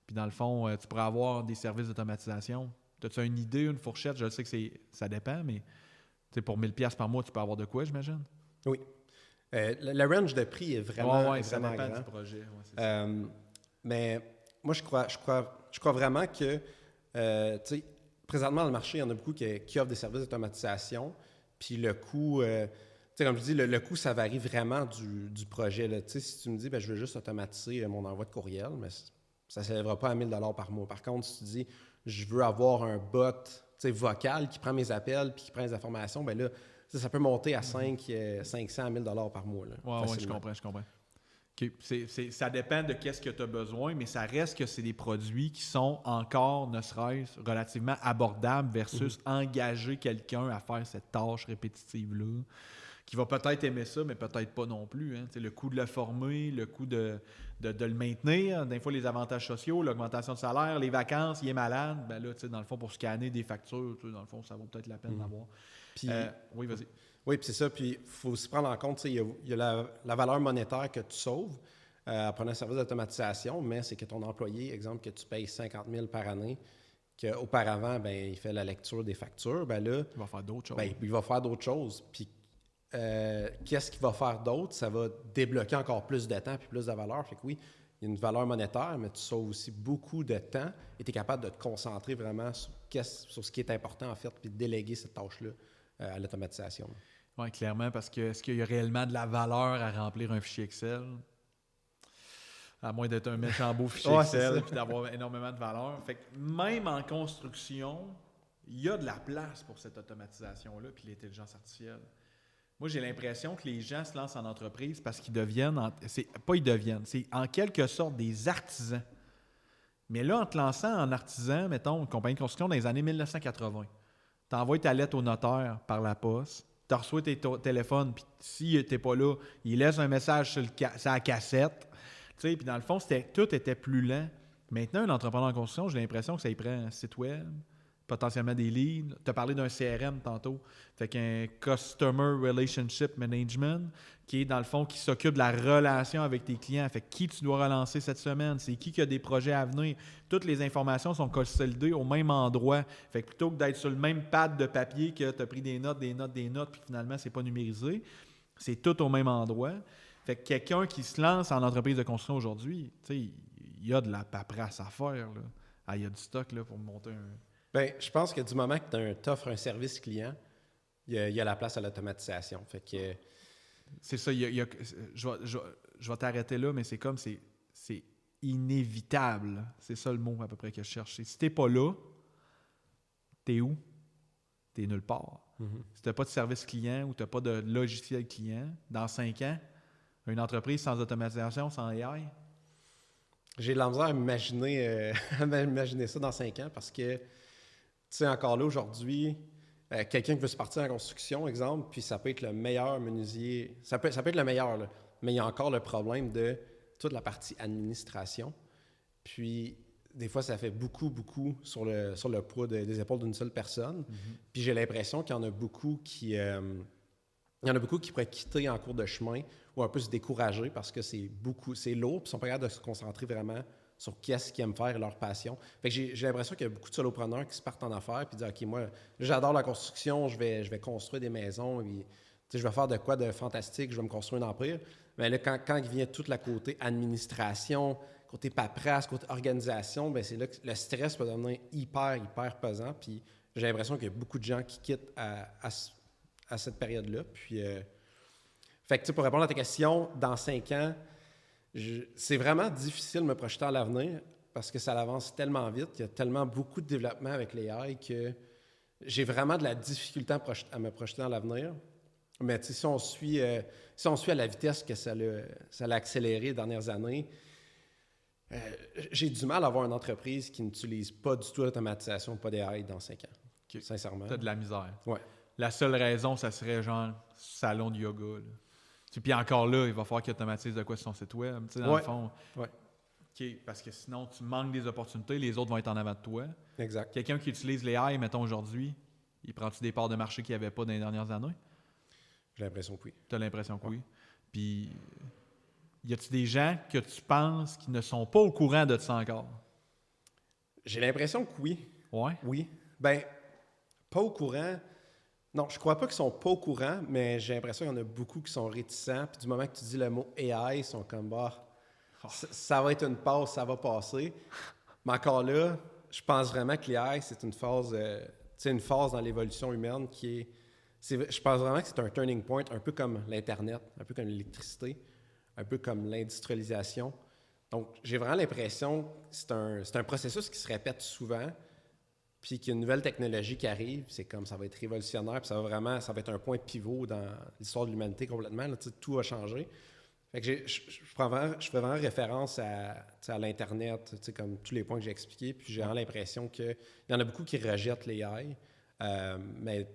Puis dans le fond, tu pourrais avoir des services d'automatisation. As-tu une idée, une fourchette? Je sais que ça dépend, mais pour 1 000 $ par mois, tu peux avoir de quoi, j'imagine? Oui. Le range de prix est vraiment, ça vraiment dépend grand. Du projet. Ouais, c'est ça. Mais moi, je crois vraiment que présentement, dans le marché, il y en a beaucoup qui offrent des services d'automatisation. Puis le coût, comme je dis, le coût, ça varie vraiment du projet. Là. Si tu me dis, je veux juste automatiser mon envoi de courriel, mais ça ne s'élèvera pas à 1 000 $ par mois. Par contre, si tu dis, je veux avoir un bot vocale qui prend mes appels puis qui prend les informations, ben là, ça peut monter à 500 à 1000 $ par mois. Oui, je comprends. Okay. Ça dépend de qu'est-ce que tu as besoin, mais ça reste que c'est des produits qui sont encore, ne serait-ce, relativement abordables versus engager quelqu'un à faire cette tâche répétitive-là, qui va peut-être aimer ça, mais peut-être pas non plus. Hein. Le coût de le former, le coût de le maintenir, des fois les avantages sociaux, l'augmentation de salaire, les vacances, il est malade, ben là, dans le fond, pour scanner des factures, dans le fond, ça vaut peut-être la peine d'avoir. Puis, oui, vas-y. Oui, puis c'est ça. Puis il faut aussi prendre en compte, il y a la valeur monétaire que tu sauves en prenant un service d'automatisation, mais c'est que ton employé, exemple, que tu payes 50 000 par année, qu'auparavant, ben, il fait la lecture des factures, ben là... Il va faire d'autres choses. Ben, il va faire d'autres choses. Puis qu'est-ce qu'il va faire d'autre? Ça va débloquer encore plus de temps puis plus de valeur. Fait que oui, il y a une valeur monétaire, mais tu sauves aussi beaucoup de temps et tu es capable de te concentrer vraiment sur ce qui est important, en fait, puis de déléguer cette tâche-là à l'automatisation. Oui, clairement, parce que est-ce qu'il y a réellement de la valeur à remplir un fichier Excel? À moins d'être un méchant beau fichier Excel et d'avoir énormément de valeur. Fait que même en construction, il y a de la place pour cette automatisation-là puis l'intelligence artificielle. Moi, j'ai l'impression que les gens se lancent en entreprise parce qu'ils deviennent... c'est en quelque sorte des artisans. Mais là, en te lançant en artisan, mettons, une compagnie de construction dans les années 1980, tu envoies ta lettre au notaire par la poste, tu reçois tes téléphones, puis si tu n'es pas là, il laisse un message sur la cassette. Puis dans le fond, tout était plus lent. Maintenant, un entrepreneur en construction, j'ai l'impression que ça y prend un site web, potentiellement des leads. Tu as parlé d'un CRM tantôt. Fait qu'un Customer Relationship Management, qui est dans le fond, qui s'occupe de la relation avec tes clients. Fait qui tu dois relancer cette semaine, c'est qui a des projets à venir. Toutes les informations sont consolidées au même endroit. Fait que plutôt que d'être sur le même pad de papier que tu as pris des notes, puis finalement, c'est pas numérisé, c'est tout au même endroit. Fait que quelqu'un qui se lance en entreprise de construction aujourd'hui, il y a de la paperasse à faire. Il y a du stock là, pour monter un... Bien, je pense que du moment que tu offres un service client, il y a la place à l'automatisation. Fait que... C'est ça. Je vais t'arrêter là, mais c'est inévitable. C'est ça le mot à peu près que je cherche. Si t'es pas là, t'es où? T'es nulle part. Si t'as pas de service client ou t'as pas de logiciel client, dans 5 ans, une entreprise sans automatisation, sans AI? J'ai de la misère à m'imaginer ça dans 5 ans parce que, tu sais, encore là, aujourd'hui, quelqu'un qui veut se partir en construction, exemple, puis ça peut être le meilleur menuisier, ça peut être le meilleur, là, mais il y a encore le problème de toute la partie administration. Puis, des fois, ça fait beaucoup sur le poids des épaules d'une seule personne. Puis j'ai l'impression qu'il y en a beaucoup qui pourraient quitter en cours de chemin ou un peu se décourager parce que c'est lourd, puis ils sont pas capables de se concentrer vraiment sur qu'est-ce qu'ils aiment faire et leur passion. Fait que j'ai l'impression qu'il y a beaucoup de solopreneurs qui se partent en affaires puis disent « OK, moi, j'adore la construction, je vais construire des maisons, puis, je vais faire de quoi de fantastique, je vais me construire un empire. » Mais là, quand il vient tout le côté administration, côté paperasse, côté organisation, bien, c'est là que le stress peut devenir hyper pesant. Puis j'ai l'impression qu'il y a beaucoup de gens qui quittent à cette période-là. Puis, fait que, pour répondre à ta question, dans 5 ans, c'est vraiment difficile de me projeter à l'avenir parce que ça avance tellement vite. Il y a tellement beaucoup de développement avec l'AI que j'ai vraiment de la difficulté à me projeter dans l'avenir. Mais si on suit à la vitesse que ça l'a accéléré les dernières années, j'ai du mal à avoir une entreprise qui n'utilise pas du tout l'automatisation, pas d'AI dans 5 ans. Okay. Sincèrement. T'as de la misère. Ouais. La seule raison, ça serait genre salon de yoga. Puis encore là, il va falloir qu'il automatise de quoi sur son site web. Dans le fond. Ouais. Okay, parce que sinon, tu manques des opportunités, les autres vont être en avant de toi. Exact. Quelqu'un qui utilise l'AI, mettons aujourd'hui, il prend-tu des parts de marché qu'il n'y avait pas dans les dernières années? J'ai l'impression que oui. Tu as l'impression que oui. Puis, y a-tu des gens que tu penses qui ne sont pas au courant de ça encore? J'ai l'impression que oui. Ouais? Oui. Ben, pas au courant. Non, je crois pas qu'ils sont pas au courant, mais j'ai l'impression qu'il y en a beaucoup qui sont réticents. Puis du moment que tu dis le mot AI, ils sont comme, ça va être une pause, ça va passer. Mais encore là, je pense vraiment que l'AI, c'est une phase dans l'évolution humaine qui est... Je pense vraiment que c'est un turning point, un peu comme l'Internet, un peu comme l'électricité, un peu comme l'industrialisation. Donc, j'ai vraiment l'impression que c'est un processus qui se répète souvent. puis qu'il y a une nouvelle technologie qui arrive, c'est comme ça va être révolutionnaire, puis ça va être un point pivot dans l'histoire de l'humanité complètement. Là, tout a changé. Fait que je fais vraiment référence à l'Internet, comme tous les points que j'ai expliqués, puis j'ai vraiment l'impression qu'il y en a beaucoup qui rejettent l'AI, mais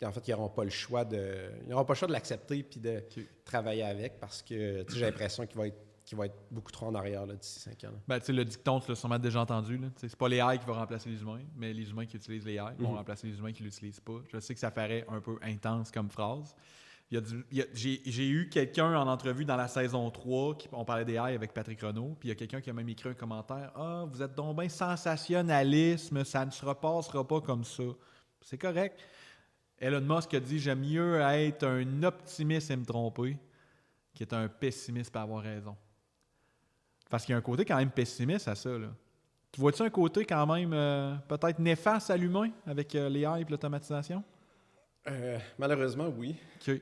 en fait, ils n'auront pas le choix de l'accepter puis de travailler avec parce que j'ai l'impression qu'il va être beaucoup trop en arrière là, d'ici 5 ans. Ben, le dicton, tu l'as sûrement déjà entendu. C'est pas l'AI qui va remplacer les humains, mais les humains qui utilisent l'AI vont remplacer les humains qui ne l'utilisent pas. Je sais que ça paraît un peu intense comme phrase. J'ai eu quelqu'un en entrevue dans la saison 3, on parlait d'AI avec Patrick Renaud, puis il y a quelqu'un qui a même écrit un commentaire « Ah, vous êtes donc bien sensationnalisme, ça ne se repassera pas comme ça. » C'est correct. Elon Musk a dit « J'aime mieux être un optimiste et me tromper qu'être un pessimiste et avoir raison. » Parce qu'il y a un côté quand même pessimiste à ça. Là. Tu vois-tu un côté quand même peut-être néfaste à l'humain avec l'AI et l'automatisation? Malheureusement, oui. Okay.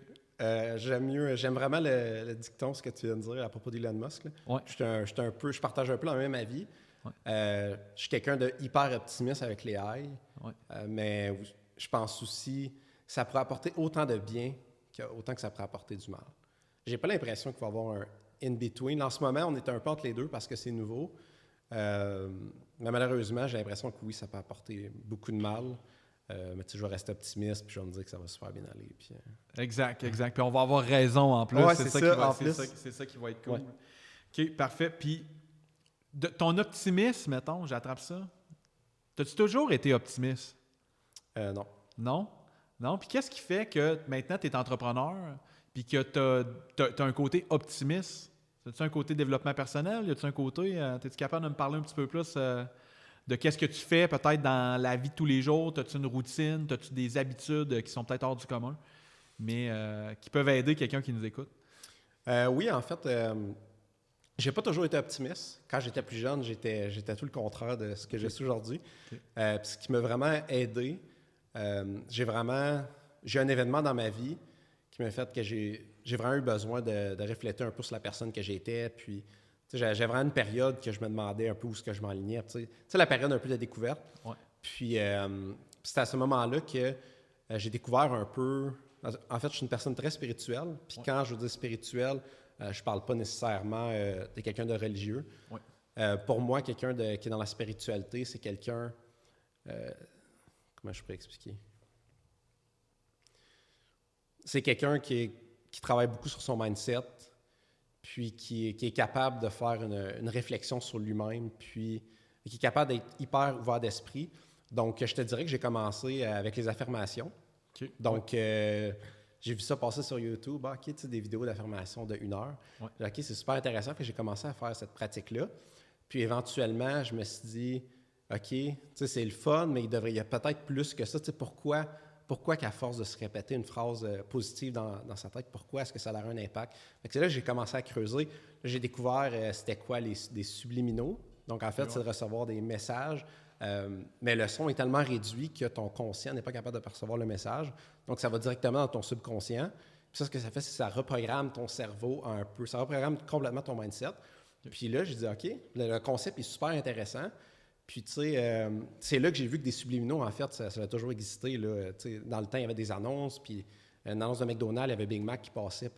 J'aime vraiment le dicton, ce que tu viens de dire à propos d'Elon Musk. Là. Ouais. Je partage un peu le même avis. Ouais. Je suis quelqu'un de hyper optimiste avec l'AI, mais je pense aussi que ça pourrait apporter autant de bien autant que ça pourrait apporter du mal. J'ai pas l'impression qu'il va y avoir un in-between. En ce moment, on est un peu entre les deux parce que c'est nouveau. Mais malheureusement, j'ai l'impression que oui, ça peut apporter beaucoup de mal. Mais je vais rester optimiste puis je vais me dire que ça va super bien aller. Puis, Exact. Puis on va avoir raison en plus. Ouais, c'est ça qui va être cool. Ouais. OK, parfait. Puis ton optimisme, mettons, j'attrape ça. T'as-tu toujours été optimiste? Non. Non? Non? Puis qu'est-ce qui fait que maintenant tu es entrepreneur puis que tu as un côté optimiste? As-tu un côté développement personnel? Y a-tu un côté... es-tu capable de me parler un petit peu plus de qu'est-ce que tu fais peut-être dans la vie de tous les jours? As-tu une routine? As-tu des habitudes qui sont peut-être hors du commun, mais qui peuvent aider quelqu'un qui nous écoute? Oui, en fait, j'ai pas toujours été optimiste. Quand j'étais plus jeune, j'étais tout le contraire de ce que je suis aujourd'hui. Okay. Ce qui m'a vraiment aidé, j'ai un événement dans ma vie qui m'a fait que j'ai vraiment eu besoin de refléter un peu sur la personne que j'étais. Puis, j'ai vraiment une période que je me demandais un peu où est-ce que je m'enlignais. Tu sais, la période un peu de découverte. Ouais. Puis, c'est à ce moment-là que j'ai découvert un peu... En fait, je suis une personne très spirituelle. Puis quand je dis spirituel, je parle pas nécessairement de quelqu'un de religieux. Ouais. Pour moi, quelqu'un qui est dans la spiritualité, c'est quelqu'un... comment je peux expliquer? C'est quelqu'un qui travaille beaucoup sur son mindset, puis qui est capable de faire une réflexion sur lui-même, puis qui est capable d'être hyper ouvert d'esprit. Donc, je te dirais que j'ai commencé avec les affirmations. Okay. Donc, j'ai vu ça passer sur YouTube, des vidéos d'affirmation de 1 heure. Ouais. OK, c'est super intéressant, puis j'ai commencé à faire cette pratique-là. Puis éventuellement, je me suis dit, OK, c'est le fun, mais il y a peut-être plus que ça. Pourquoi qu'à force de se répéter une phrase positive dans sa tête, pourquoi est-ce que ça a un impact? Fait que c'est là que j'ai commencé à creuser. Là, j'ai découvert c'était quoi des subliminaux. Donc, en fait, c'est de recevoir des messages, mais le son est tellement réduit que ton conscient n'est pas capable de percevoir le message. Donc, ça va directement dans ton subconscient. Puis ça, ce que ça fait, c'est que ça reprogramme ton cerveau un peu. Ça reprogramme complètement ton mindset. Puis là, j'ai dit, OK, le concept est super intéressant. Puis, tu sais, c'est là que j'ai vu que des subliminaux, en fait, ça a toujours existé. Là. Dans le temps, il y avait des annonces, puis une annonce de McDonald's, il y avait Big Mac qui passait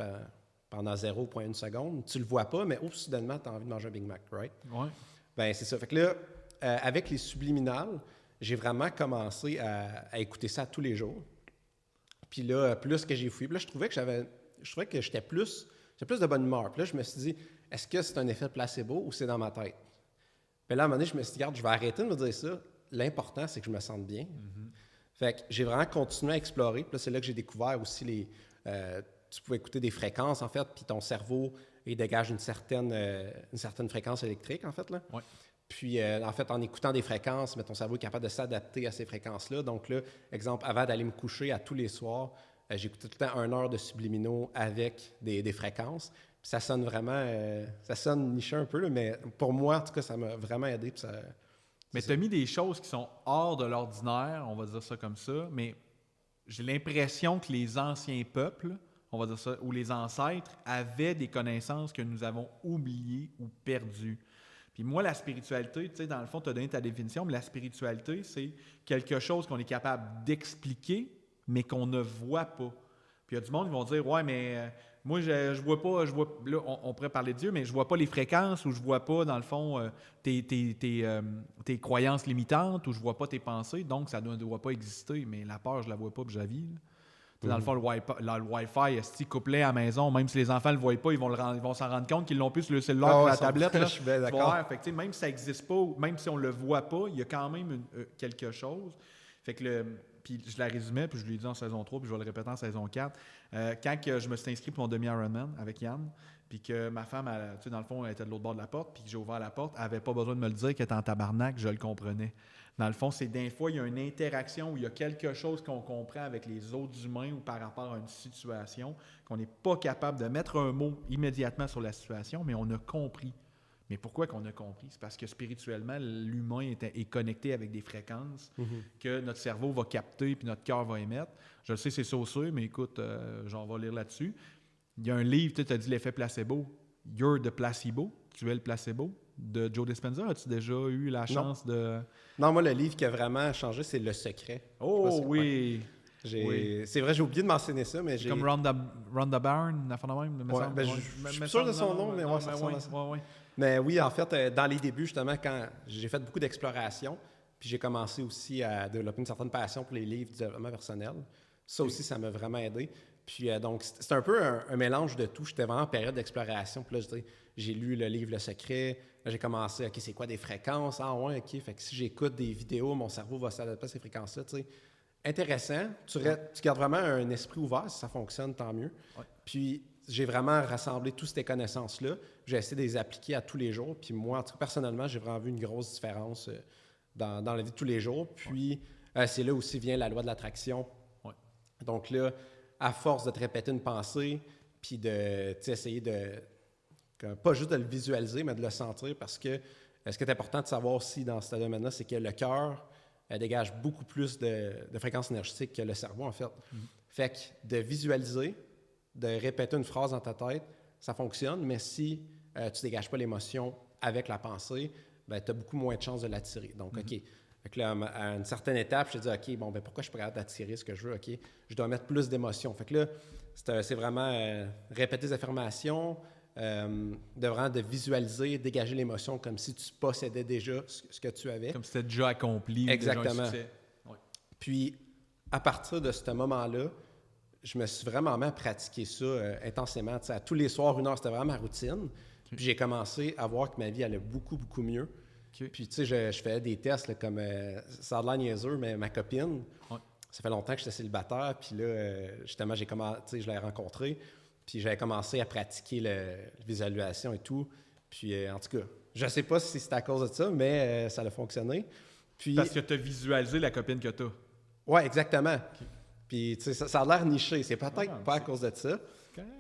pendant 0,1 seconde. Tu le vois pas, mais soudainement, tu as envie de manger un Big Mac, right? Oui. Ben c'est ça. Fait que là, avec les subliminales, j'ai vraiment commencé à écouter ça tous les jours. Puis là, plus que j'ai fouillé, puis là, je trouvais que j'étais plus de bonne humeur. Puis là, je me suis dit, est-ce que c'est un effet placebo ou c'est dans ma tête? Puis là, à un moment donné, je me suis dit, regarde, je vais arrêter de me dire ça. L'important, c'est que je me sente bien. Mm-hmm. Fait que j'ai vraiment continué à explorer. Puis là, c'est là que j'ai découvert aussi tu pouvais écouter des fréquences, en fait, puis ton cerveau, il dégage une certaine fréquence électrique, en fait, là. Ouais. Puis, en fait, en écoutant des fréquences, mais ton cerveau est capable de s'adapter à ces fréquences-là. Donc là, exemple, avant d'aller me coucher à tous les soirs, j'écoutais tout le temps 1 heure de subliminaux avec des fréquences. Puis ça sonne vraiment... ça sonne niché un peu, là, mais pour moi, en tout cas, ça m'a vraiment aidé. Puis mais tu as mis des choses qui sont hors de l'ordinaire, on va dire ça comme ça, mais j'ai l'impression que les anciens peuples, on va dire ça, ou les ancêtres, avaient des connaissances que nous avons oubliées ou perdues. Puis moi, la spiritualité, tu sais, dans le fond, tu as donné ta définition, mais la spiritualité, c'est quelque chose qu'on est capable d'expliquer, mais qu'on ne voit pas. Puis il y a du monde qui vont dire, ouais, mais moi, je vois pas, là, on pourrait parler de Dieu, mais je vois pas les fréquences, ou je vois pas, dans le fond, tes croyances limitantes, ou je vois pas tes pensées, donc ça ne doit pas exister. Mais la peur, je la vois pas, puis je la vis. Dans le fond, le Wi-Fi, si couplé à la maison, même si les enfants ne le voient pas, ils vont s'en rendre compte qu'ils l'ont plus sur le cellulaire que la tablette. Là. Je suis bien d'accord. Même si ça n'existe pas, même si on ne le voit pas, il y a quand même quelque chose. Fait que puis je la résumais, puis je l'ai dit en saison 3, puis je vais le répéter en saison 4. Quand je me suis inscrit pour mon demi-Ironman avec Yann, puis que ma femme, dans le fond, elle était de l'autre bord de la porte, puis que j'ai ouvert la porte, elle n'avait pas besoin de me le dire qu'elle était en tabarnak, je le comprenais. Dans le fond, c'est des fois, il y a une interaction où il y a quelque chose qu'on comprend avec les autres humains ou par rapport à une situation qu'on n'est pas capable de mettre un mot immédiatement sur la situation, mais on a compris. Mais pourquoi qu'on a compris? C'est parce que spirituellement, l'humain est connecté avec des fréquences que notre cerveau va capter puis notre cœur va émettre. Je le sais, c'est sauceux, mais écoute, j'en vais lire là-dessus. Il y a un livre, tu as dit l'effet placebo. You're the placebo. Tu es le placebo de Joe Dispenza. As-tu déjà eu la chance de... Non, moi, le livre qui a vraiment changé, c'est Le Secret. Oh oui! Oui. C'est vrai, j'ai oublié de mentionner ça, mais j'ai... Comme Rhonda Byrne, la fin de même. Ouais, ben, je suis sûr de son nom, mais ouais, ça ressemble à ça. Mais oui, en fait, dans les débuts, justement, quand j'ai fait beaucoup d'exploration, puis j'ai commencé aussi à développer une certaine passion pour les livres de développement personnel. Ça aussi, ça m'a vraiment aidé. Puis donc, c'est un peu un mélange de tout. J'étais vraiment en période d'exploration. Puis là, j'ai lu le livre Le Secret. Là, j'ai commencé, OK, c'est quoi des fréquences? Ah ouais, OK. Fait que si j'écoute des vidéos, mon cerveau va s'adapter à ces fréquences-là, tu sais. Intéressant. Tu gardes vraiment un esprit ouvert. Si ça fonctionne, tant mieux. Ouais. Puis, j'ai vraiment rassemblé toutes ces connaissances-là. J'ai essayé de les appliquer à tous les jours. Puis moi, en tout cas, personnellement, j'ai vraiment vu une grosse différence dans la vie de tous les jours. Puis, c'est là aussi vient la loi de l'attraction. Ouais. Donc là, à force de te répéter une pensée, puis essayer pas juste de le visualiser, mais de le sentir, parce que ce qui est important de savoir aussi dans ce domaine-là, c'est que le cœur dégage beaucoup plus de fréquences énergétiques que le cerveau, en fait. Fait que de visualiser, de répéter une phrase dans ta tête, ça fonctionne, mais si tu ne dégages pas l'émotion avec la pensée, ben, tu as beaucoup moins de chances de l'attirer. Donc, OK. Fait que là, à une certaine étape, je te dis, OK, bon, ben pourquoi je suis pas capable d'attirer ce que je veux? OK, je dois mettre plus d'émotion. Fait que là, c'est vraiment répéter des affirmations, de visualiser, dégager l'émotion comme si tu possédais déjà ce que tu avais. Comme si c'était déjà accompli. Exactement. Déjà un succès. Ouais. Puis, à partir de ce moment-là, je me suis vraiment mis à pratiquer ça intensément. T'sais, à tous les soirs, 1 heure, c'était vraiment ma routine. Puis j'ai commencé à voir que ma vie allait beaucoup, beaucoup mieux. Okay. Puis, tu sais, je faisais des tests là, comme ça a l'air niaiseux, mais ma copine, ça fait longtemps que j'étais célibataire. Puis là, justement, je l'ai rencontrée. Puis j'avais commencé à pratiquer la visualisation et tout. Puis, en tout cas, je sais pas si c'est à cause de ça, mais ça a fonctionné. Puis, parce que tu as visualisé la copine que tu as. Oui, exactement. Okay. Puis, tu sais, ça a l'air niché. C'est peut-être pas à cause de ça.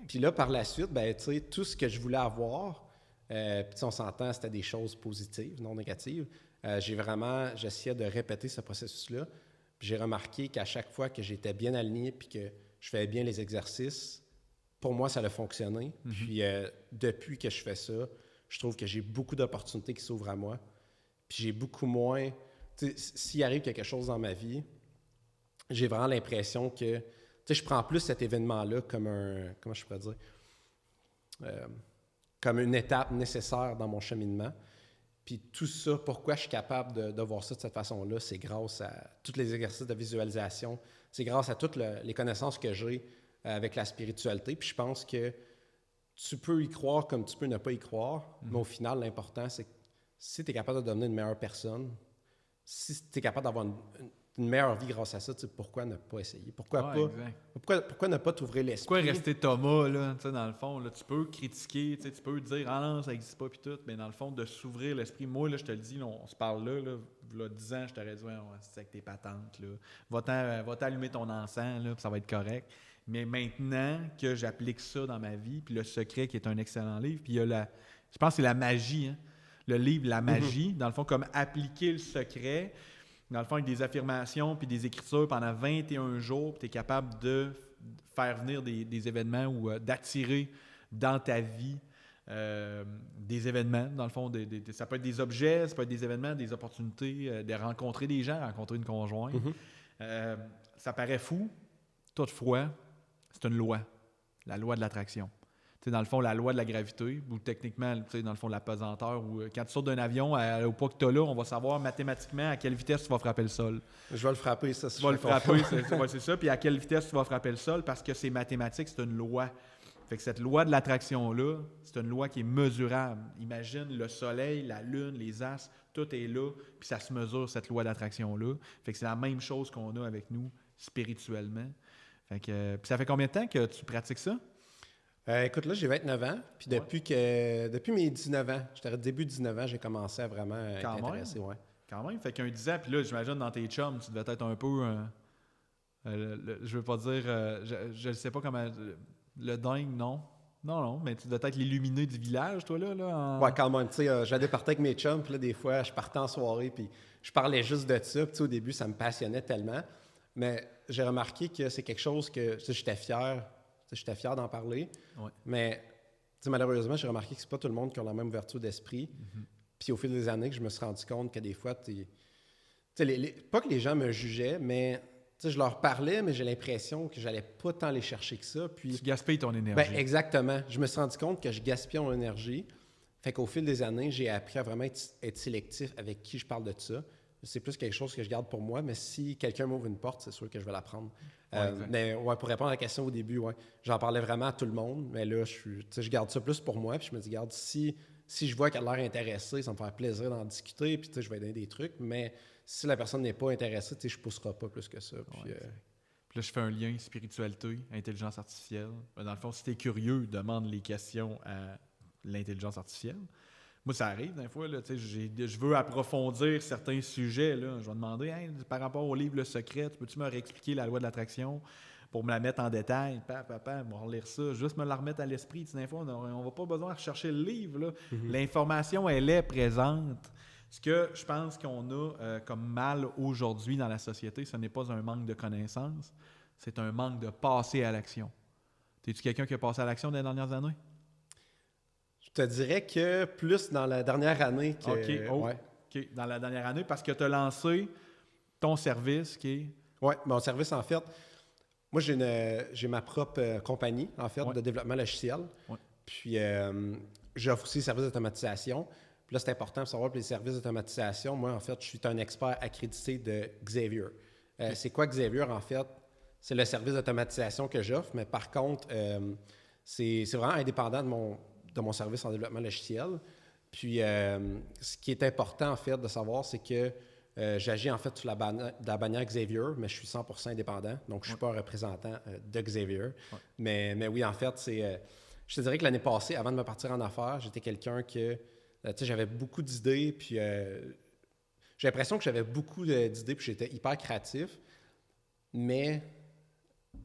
Puis là, par la suite, ben, tu sais, tout ce que je voulais avoir, puis on s'entend, c'était des choses positives, non négatives. J'essayais de répéter ce processus-là. Puis j'ai remarqué qu'à chaque fois que j'étais bien aligné puis que je faisais bien les exercices, pour moi, ça a fonctionné. Puis depuis que je fais ça, je trouve que j'ai beaucoup d'opportunités qui s'ouvrent à moi. Puis j'ai beaucoup moins... Tu sais, s'il arrive quelque chose dans ma vie, j'ai vraiment l'impression que... Tu sais, je prends plus cet événement-là comme un... Comment je pourrais dire? Comme une étape nécessaire dans mon cheminement. Puis tout ça, pourquoi je suis capable de voir ça de cette façon-là, c'est grâce à tous les exercices de visualisation, c'est grâce à toutes les connaissances que j'ai avec la spiritualité. Puis je pense que tu peux y croire comme tu peux ne pas y croire, mais au final, l'important, c'est que si tu es capable de devenir une meilleure personne, si tu es capable d'avoir une meilleure vie grâce à ça, tu sais, pourquoi ne pas essayer? Pourquoi ne pas t'ouvrir l'esprit? Pourquoi rester Thomas, là, tu sais, dans le fond? Là, tu peux critiquer, tu peux dire « Ah non, ça n'existe pas », puis tout, mais dans le fond, de s'ouvrir l'esprit. Moi, là, je te le dis, là, on se parle là, il y a 10 ans, je t'aurais dit ouais, « c'est avec tes patentes, là. Va-t'en allumer ton encens, là, puis ça va être correct. » Mais maintenant que j'applique ça dans ma vie, puis Le Secret, qui est un excellent livre, puis il y a je pense que c'est la magie, hein? Le livre « La magie », dans le fond, comme appliquer le secret, dans le fond, avec des affirmations puis des écritures pendant 21 jours, puis tu es capable de faire venir des événements ou d'attirer dans ta vie des événements, dans le fond. Ça peut être des objets, ça peut être des événements, des opportunités, de rencontrer des gens, rencontrer une conjointe. Ça paraît fou. Toutefois, c'est une loi. La loi de l'attraction. Tu sais, dans le fond, la loi de la gravité, ou techniquement, tu sais, dans le fond, la pesanteur, où quand tu sautes d'un avion, au poids que tu as là, on va savoir mathématiquement à quelle vitesse tu vas frapper le sol. Je vais le frapper, ça. Tu vas le frapper, c'est ça. Puis à quelle vitesse tu vas frapper le sol, parce que c'est mathématique, c'est une loi. Fait que cette loi de l'attraction-là, c'est une loi qui est mesurable. Imagine le soleil, la lune, les astres, tout est là, puis ça se mesure, cette loi d'attraction-là. Fait que c'est la même chose qu'on a avec nous spirituellement. Fait que, puis ça fait combien de temps que tu pratiques ça? Écoute, là, j'ai 29 ans, puis depuis mes 19 ans, je dirais début 19 ans, j'ai commencé à vraiment être intéressé. Ouais. Quand même, fait qu'un 10 ans, puis là, j'imagine dans tes chums, tu devais être un peu, je veux pas dire, je ne sais pas comment, le dingue, non? Non, mais tu devais être l'illuminé du village, toi, là. Ouais, quand même, tu sais, j'allais partir avec mes chums, puis là, des fois, je partais en soirée, puis je parlais juste de ça, puis tu sais, au début, ça me passionnait tellement, mais j'ai remarqué que c'est quelque chose que, tu sais, j'étais fier d'en parler, mais malheureusement, j'ai remarqué que c'est pas tout le monde qui a la même ouverture d'esprit. Puis au fil des années, je me suis rendu compte que des fois, pas que les gens me jugeaient, mais je leur parlais, mais j'ai l'impression que j'allais pas tant les chercher que ça. Puis, tu gaspilles ton énergie. Exactement. Je me suis rendu compte que je gaspillais mon énergie. Fait qu'au fil des années, j'ai appris à vraiment être sélectif avec qui je parle de ça. C'est plus quelque chose que je garde pour moi, mais si quelqu'un m'ouvre une porte, c'est sûr que je vais la prendre. Mais pour répondre à la question au début, j'en parlais vraiment à tout le monde, mais là, je garde ça plus pour moi. Puis je me dis, regarde, si je vois qu'elle a l'air intéressée, ça me fait plaisir d'en discuter, puis je vais donner des trucs. Mais si la personne n'est pas intéressée, je ne pousserai pas plus que ça. Puis là, je fais un lien spiritualité, intelligence artificielle. Dans le fond, si tu es curieux, demande les questions à l'intelligence artificielle. Moi, ça arrive des fois, là, je veux approfondir certains sujets. Là, je vais demander, par rapport au livre Le Secret, peux-tu me réexpliquer la loi de l'attraction pour me la mettre en détail? Papa, on va relire ça, juste me la remettre à l'esprit. Des fois, on va pas besoin de rechercher le livre. Là. L'information, elle est présente. Ce que je pense qu'on a comme mal aujourd'hui dans la société, ce n'est pas un manque de connaissances, c'est un manque de passer à l'action. Es-tu quelqu'un qui a passé à l'action dans les dernières années? Je te dirais que plus dans la dernière année que... OK, dans la dernière année, parce que tu as lancé ton service qui est... Oui, mon service, en fait, moi, j'ai ma propre compagnie, en fait, de développement logiciel. Puis, j'offre aussi des services d'automatisation. Puis là, c'est important de savoir que les services d'automatisation, moi, en fait, je suis un expert accrédité de Xavier. C'est quoi Xavier, en fait? C'est le service d'automatisation que j'offre, mais par contre, c'est vraiment indépendant de mon service en développement logiciel. Puis, ce qui est important, en fait, de savoir, c'est que j'agis, en fait, sous la bannière Xavier, mais je suis 100% indépendant. Donc, je ne suis pas un représentant de Xavier. Mais oui, en fait, je te dirais que l'année passée, avant de me partir en affaires, j'étais quelqu'un que, j'avais beaucoup d'idées, puis j'ai l'impression que j'avais beaucoup d'idées, puis j'étais hyper créatif. Mais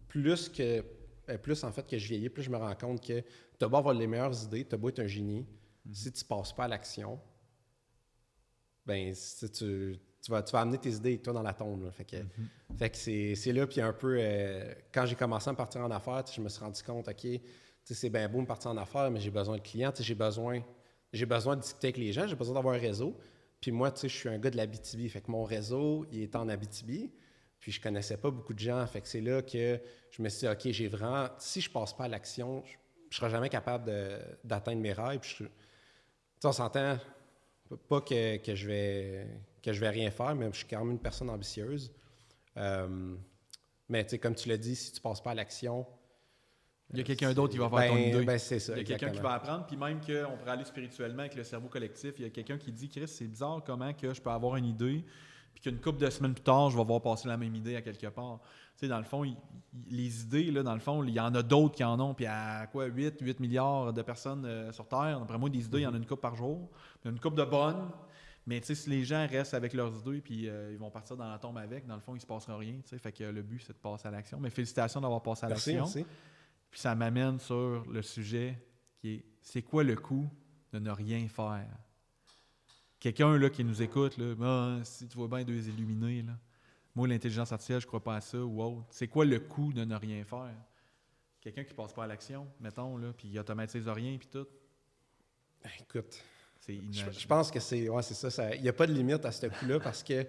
plus en fait que je vieillis, plus je me rends compte que tu as beau avoir les meilleures idées, tu as beau être un génie, si tu ne passes pas à l'action, ben tu vas amener tes idées avec toi dans la tombe. Là. Fait que c'est là, puis un peu, quand j'ai commencé à me partir en affaires, je me suis rendu compte, OK, c'est bien beau me partir en affaires, mais j'ai besoin de clients, j'ai besoin de discuter avec les gens, j'ai besoin d'avoir un réseau. Puis moi, je suis un gars de l'Abitibi, fait que mon réseau, il est en Abitibi. Puis je connaissais pas beaucoup de gens, fait que c'est là que je me suis dit, OK, j'ai vraiment, si je passe pas à l'action, je serai jamais capable d'atteindre mes rêves. Puis on s'entend pas que je vais rien faire, mais je suis quand même une personne ambitieuse. Mais comme tu l'as dit, si tu passes pas à l'action, il y a quelqu'un d'autre qui va faire ton idée. C'est ça, il y a quelqu'un qui va apprendre, puis même qu'on pourrait aller spirituellement avec le cerveau collectif, il y a quelqu'un qui dit, Chris, c'est bizarre comment que je peux avoir une idée, puis qu'une couple de semaines plus tard, je vais voir passer la même idée à quelque part. Tu sais, dans le fond, les idées, là, dans le fond, il y en a d'autres qui en ont, puis à quoi, 8 milliards de personnes sur Terre, d'après moi, des idées, il y en a une couple par jour, puis une couple de bonnes, mais tu sais, si les gens restent avec leurs idées, puis ils vont partir dans la tombe avec, dans le fond, il ne se passera rien, tu sais, fait que le but, c'est de passer à l'action. Mais félicitations d'avoir passé à l'action. Merci. Puis ça m'amène sur le sujet qui est, c'est quoi le coût de ne rien faire? Quelqu'un là, qui nous écoute, là, si tu vois bien deux illuminés, là, moi, l'intelligence artificielle, je ne crois pas à ça ou autre. C'est quoi le coût de ne rien faire? Quelqu'un qui ne passe pas à l'action, mettons, là, puis il automatise rien, puis tout. Écoute, C'est je pense que c'est ça. Il n'y a pas de limite à ce coup-là parce que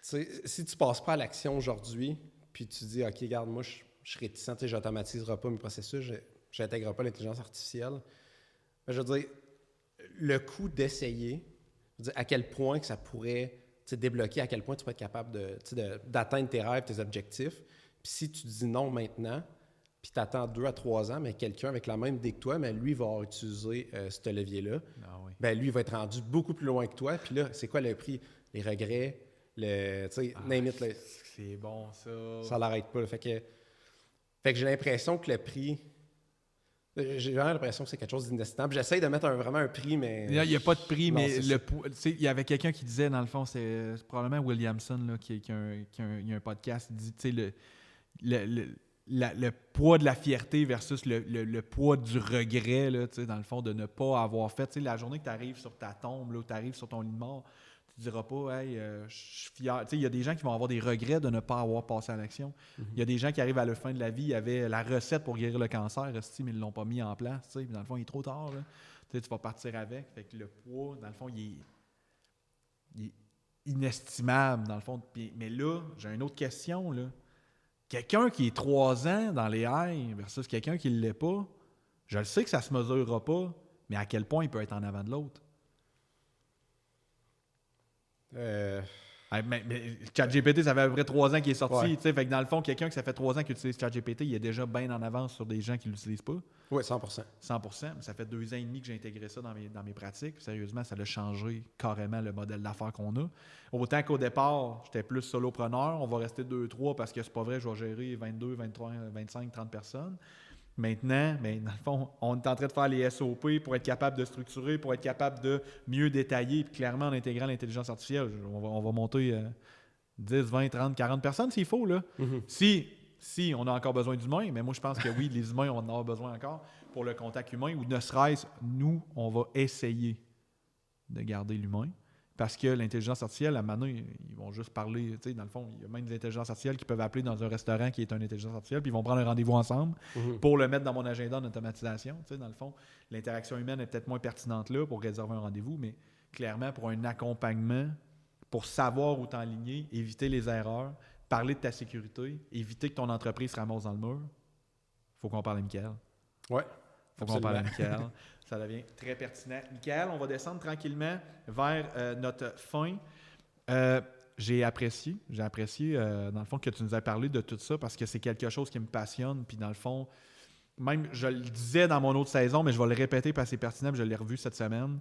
si tu ne passes pas à l'action aujourd'hui, puis tu dis, OK, regarde, moi, je suis réticent, je n'automatiserai pas mes processus, je n'intégrerai pas l'intelligence artificielle. Mais je veux dire, le coût d'essayer, je veux dire, à quel point que ça pourrait débloquer, à quel point tu peux être capable d'atteindre tes rêves, tes objectifs. Puis si tu dis non maintenant, puis tu attends 2 à 3 ans, mais quelqu'un avec la même idée que toi, mais lui va avoir utilisé ce levier-là, ben lui, il va être rendu beaucoup plus loin que toi. Puis là, c'est quoi le prix? Les regrets, name it. C'est bon, ça. Ça l'arrête pas. Là. Fait que j'ai l'impression que le prix... J'ai vraiment l'impression que c'est quelque chose d'inestimable. J'essaye de mettre vraiment un prix, mais... Il n'y a pas de prix, non, mais il y avait quelqu'un qui disait, dans le fond, c'est probablement Williamson là, qui a un podcast, il dit, tu sais, le poids de la fierté versus le poids du regret, là, dans le fond, de ne pas avoir fait. La journée que tu arrives sur ta tombe, là, ou tu arrives sur ton lit de mort, tu ne diras pas, hey, je suis fier. Il y a des gens qui vont avoir des regrets de ne pas avoir passé à l'action. Il y a des gens qui arrivent à la fin de la vie, il y avait la recette pour guérir le cancer, mais ils ne l'ont pas mis en place. Dans le fond, il est trop tard. Là. Tu vas partir avec. Fait que le poids, dans le fond, il est inestimable, dans le fond. Mais là, j'ai une autre question, là. Quelqu'un qui est 3 ans dans les airs versus quelqu'un qui ne l'est pas, je le sais que ça ne se mesurera pas, mais à quel point il peut être en avant de l'autre? Mais ChatGPT, ça fait à peu près 3 ans qu'il est sorti. Fait que dans le fond, quelqu'un qui ça fait 3 ans qu'il utilise ChatGPT, il est déjà bien en avance sur des gens qui ne l'utilisent pas. Oui, 100%. 100%. Mais ça fait 2 ans et demi que j'ai intégré ça dans mes pratiques. Sérieusement, ça a changé carrément le modèle d'affaires qu'on a. Autant qu'au départ, j'étais plus solopreneur. On va rester 2-3 parce que c'est pas vrai, je vais gérer 22, 23, 25, 30 personnes. Maintenant, mais dans le fond, on est en train de faire les SOP pour être capable de structurer, pour être capable de mieux détailler. Puis clairement, en intégrant l'intelligence artificielle, on va monter 10, 20, 30, 40 personnes s'il faut. Là. Si on a encore besoin d'humains, mais moi, je pense que oui, les humains, on en aura besoin encore pour le contact humain, ou ne serait-ce, nous, on va essayer de garder l'humain. Parce que l'intelligence artificielle, à Manon, ils vont juste parler, tu sais, dans le fond, il y a même des intelligences artificielles qui peuvent appeler dans un restaurant qui est une intelligence artificielle, puis ils vont prendre un rendez-vous ensemble pour le mettre dans mon agenda d'automatisation. Tu sais, dans le fond, l'interaction humaine est peut-être moins pertinente là pour réserver un rendez-vous, mais clairement, pour un accompagnement, pour savoir où t'enligner, éviter les erreurs, parler de ta sécurité, éviter que ton entreprise se ramasse dans le mur, il faut qu'on parle à Michael. Oui. Il faut qu'on parle à Michael. Ça devient très pertinent. Michael, on va descendre tranquillement vers notre fin. J'ai apprécié, dans le fond, que tu nous aies parlé de tout ça parce que c'est quelque chose qui me passionne. Puis dans le fond, même je le disais dans mon autre saison, mais je vais le répéter parce que c'est pertinent, je l'ai revu cette semaine.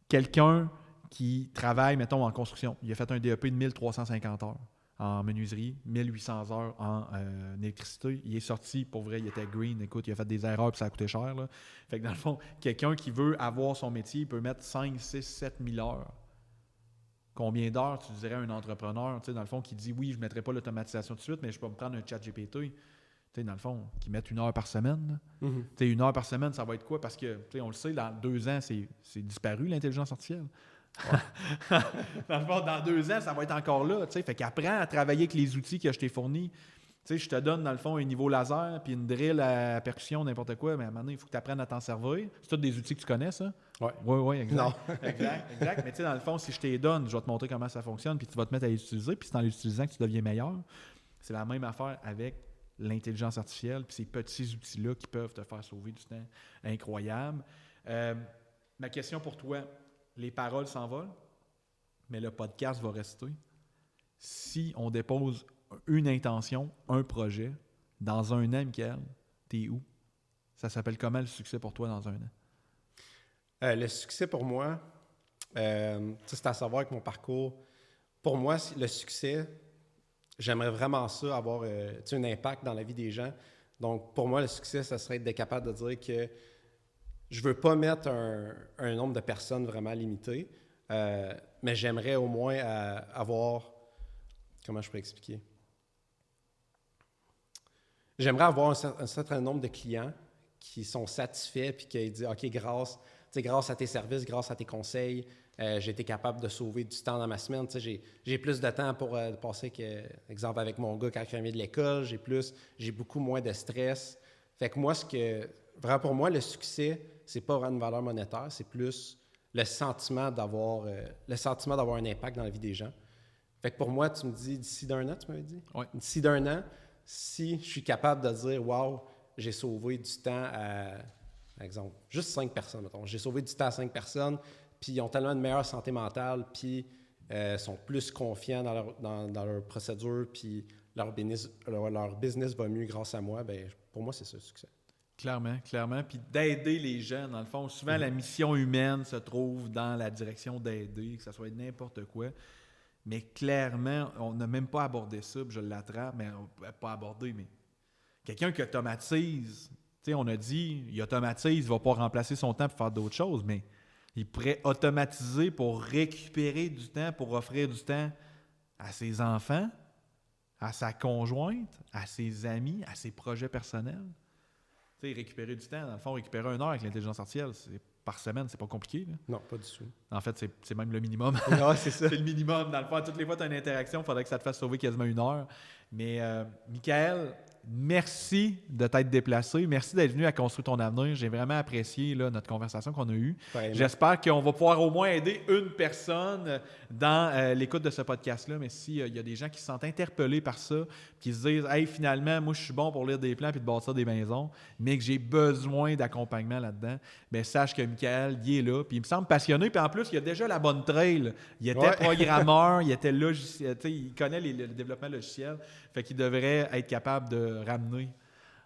Quelqu'un qui travaille, mettons, en construction, il a fait un DEP de 1350 heures en menuiserie, 1800 heures en électricité. Il est sorti, pour vrai, il était green. Écoute, il a fait des erreurs puis ça a coûté cher. Là. Fait que dans le fond, quelqu'un qui veut avoir son métier, il peut mettre 5, 6, 7 000 heures. Combien d'heures, tu dirais, un entrepreneur, tu sais, dans le fond, qui dit, oui, je ne mettrai pas l'automatisation tout de suite, mais je peux me prendre un chat GPT, tu sais, dans le fond, qui met 1 heure par semaine. Tu sais, 1 heure par semaine, ça va être quoi? Parce que, tu sais, on le sait, dans 2 ans, c'est disparu, l'intelligence artificielle. Ouais. Dans le fond, dans 2 ans, ça va être encore là. T'sais. Fait qu'apprends à travailler avec les outils que je t'ai fournis. T'sais, je te donne, dans le fond, un niveau laser, puis une drill à percussion, n'importe quoi, mais à un moment donné, il faut que tu apprennes à t'en servir. C'est tous des outils que tu connais, ça? Oui, exact. Non. exact. Mais tu sais, dans le fond, si je te les donne, je vais te montrer comment ça fonctionne, puis tu vas te mettre à les utiliser, puis c'est en les utilisant que tu deviens meilleur. C'est la même affaire avec l'intelligence artificielle, puis ces petits outils-là qui peuvent te faire sauver du temps incroyable. Ma question pour toi, les paroles s'envolent, mais le podcast va rester. Si on dépose une intention, un projet, dans 1 an, Michael, t'es où? Ça s'appelle comment le succès pour toi dans 1 an? Le succès pour moi, c'est à savoir que mon parcours, pour moi, le succès, j'aimerais vraiment ça, avoir un impact dans la vie des gens. Donc, pour moi, le succès, ça serait d'être capable de dire que je veux pas mettre un nombre de personnes vraiment limité, mais j'aimerais au moins avoir... Comment je peux expliquer? J'aimerais avoir un certain nombre de clients qui sont satisfaits puis qui disent « OK, grâce à tes services, grâce à tes conseils, j'ai été capable de sauver du temps dans ma semaine. J'ai plus de temps pour passer, exemple, avec mon gars quand il revient de l'école. J'ai beaucoup moins de stress. » Fait que moi, vraiment pour moi, le succès, c'est pas vraiment une valeur monétaire, c'est plus le sentiment d'avoir un impact dans la vie des gens. Fait que pour moi, tu me dis d'ici d'un an, tu m'avais dit? Oui. D'ici d'un an, si je suis capable de dire, wow, j'ai sauvé du temps par exemple, juste 5 personnes, mettons. J'ai sauvé du temps à 5 personnes, puis ils ont tellement une meilleure santé mentale, puis sont plus confiants dans leur procédure, puis leur business va mieux grâce à moi, ben pour moi, c'est ça le succès. Clairement. Puis d'aider les gens, dans le fond. Souvent, la mission humaine se trouve dans la direction d'aider, que ce soit n'importe quoi. Mais clairement, on n'a même pas abordé ça, puis je l'attrape, mais pas abordé, mais quelqu'un qui automatise, tu sais, on a dit, il automatise, il ne va pas remplacer son temps pour faire d'autres choses, mais il pourrait automatiser pour récupérer du temps, pour offrir du temps à ses enfants, à sa conjointe, à ses amis, à ses projets personnels. Tu sais, récupérer du temps, dans le fond, récupérer 1 heure avec l'intelligence artificielle, par semaine, c'est pas compliqué. Là. Non, pas du tout. En fait, c'est même le minimum. Non, c'est ça. C'est le minimum. Dans le fond, toutes les fois que tu as une interaction, il faudrait que ça te fasse sauver quasiment 1 heure. Mais, Michael, merci de t'être déplacé. Merci d'être venu à Construire ton avenir. J'ai vraiment apprécié là, notre conversation qu'on a eue. Vraiment. J'espère qu'on va pouvoir au moins aider une personne dans l'écoute de ce podcast-là. Mais s'il y a des gens qui se sentent interpellés par ça, qui se disent « Hey, finalement, moi, je suis bon pour lire des plans et de bâtir des maisons, mais que j'ai besoin d'accompagnement là-dedans, bien, sache que Michael, il est là. Puis il me semble passionné. Puis en plus, il a déjà la bonne trail. Il était programmeur, il était logiciel, il connaît le développement logiciel. Fait qu'il devrait être capable de ramener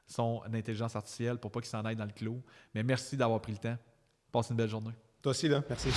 son intelligence artificielle pour pas qu'il s'en aille dans le clos. Mais merci d'avoir pris le temps. Passe une belle journée. Toi aussi, là. Merci.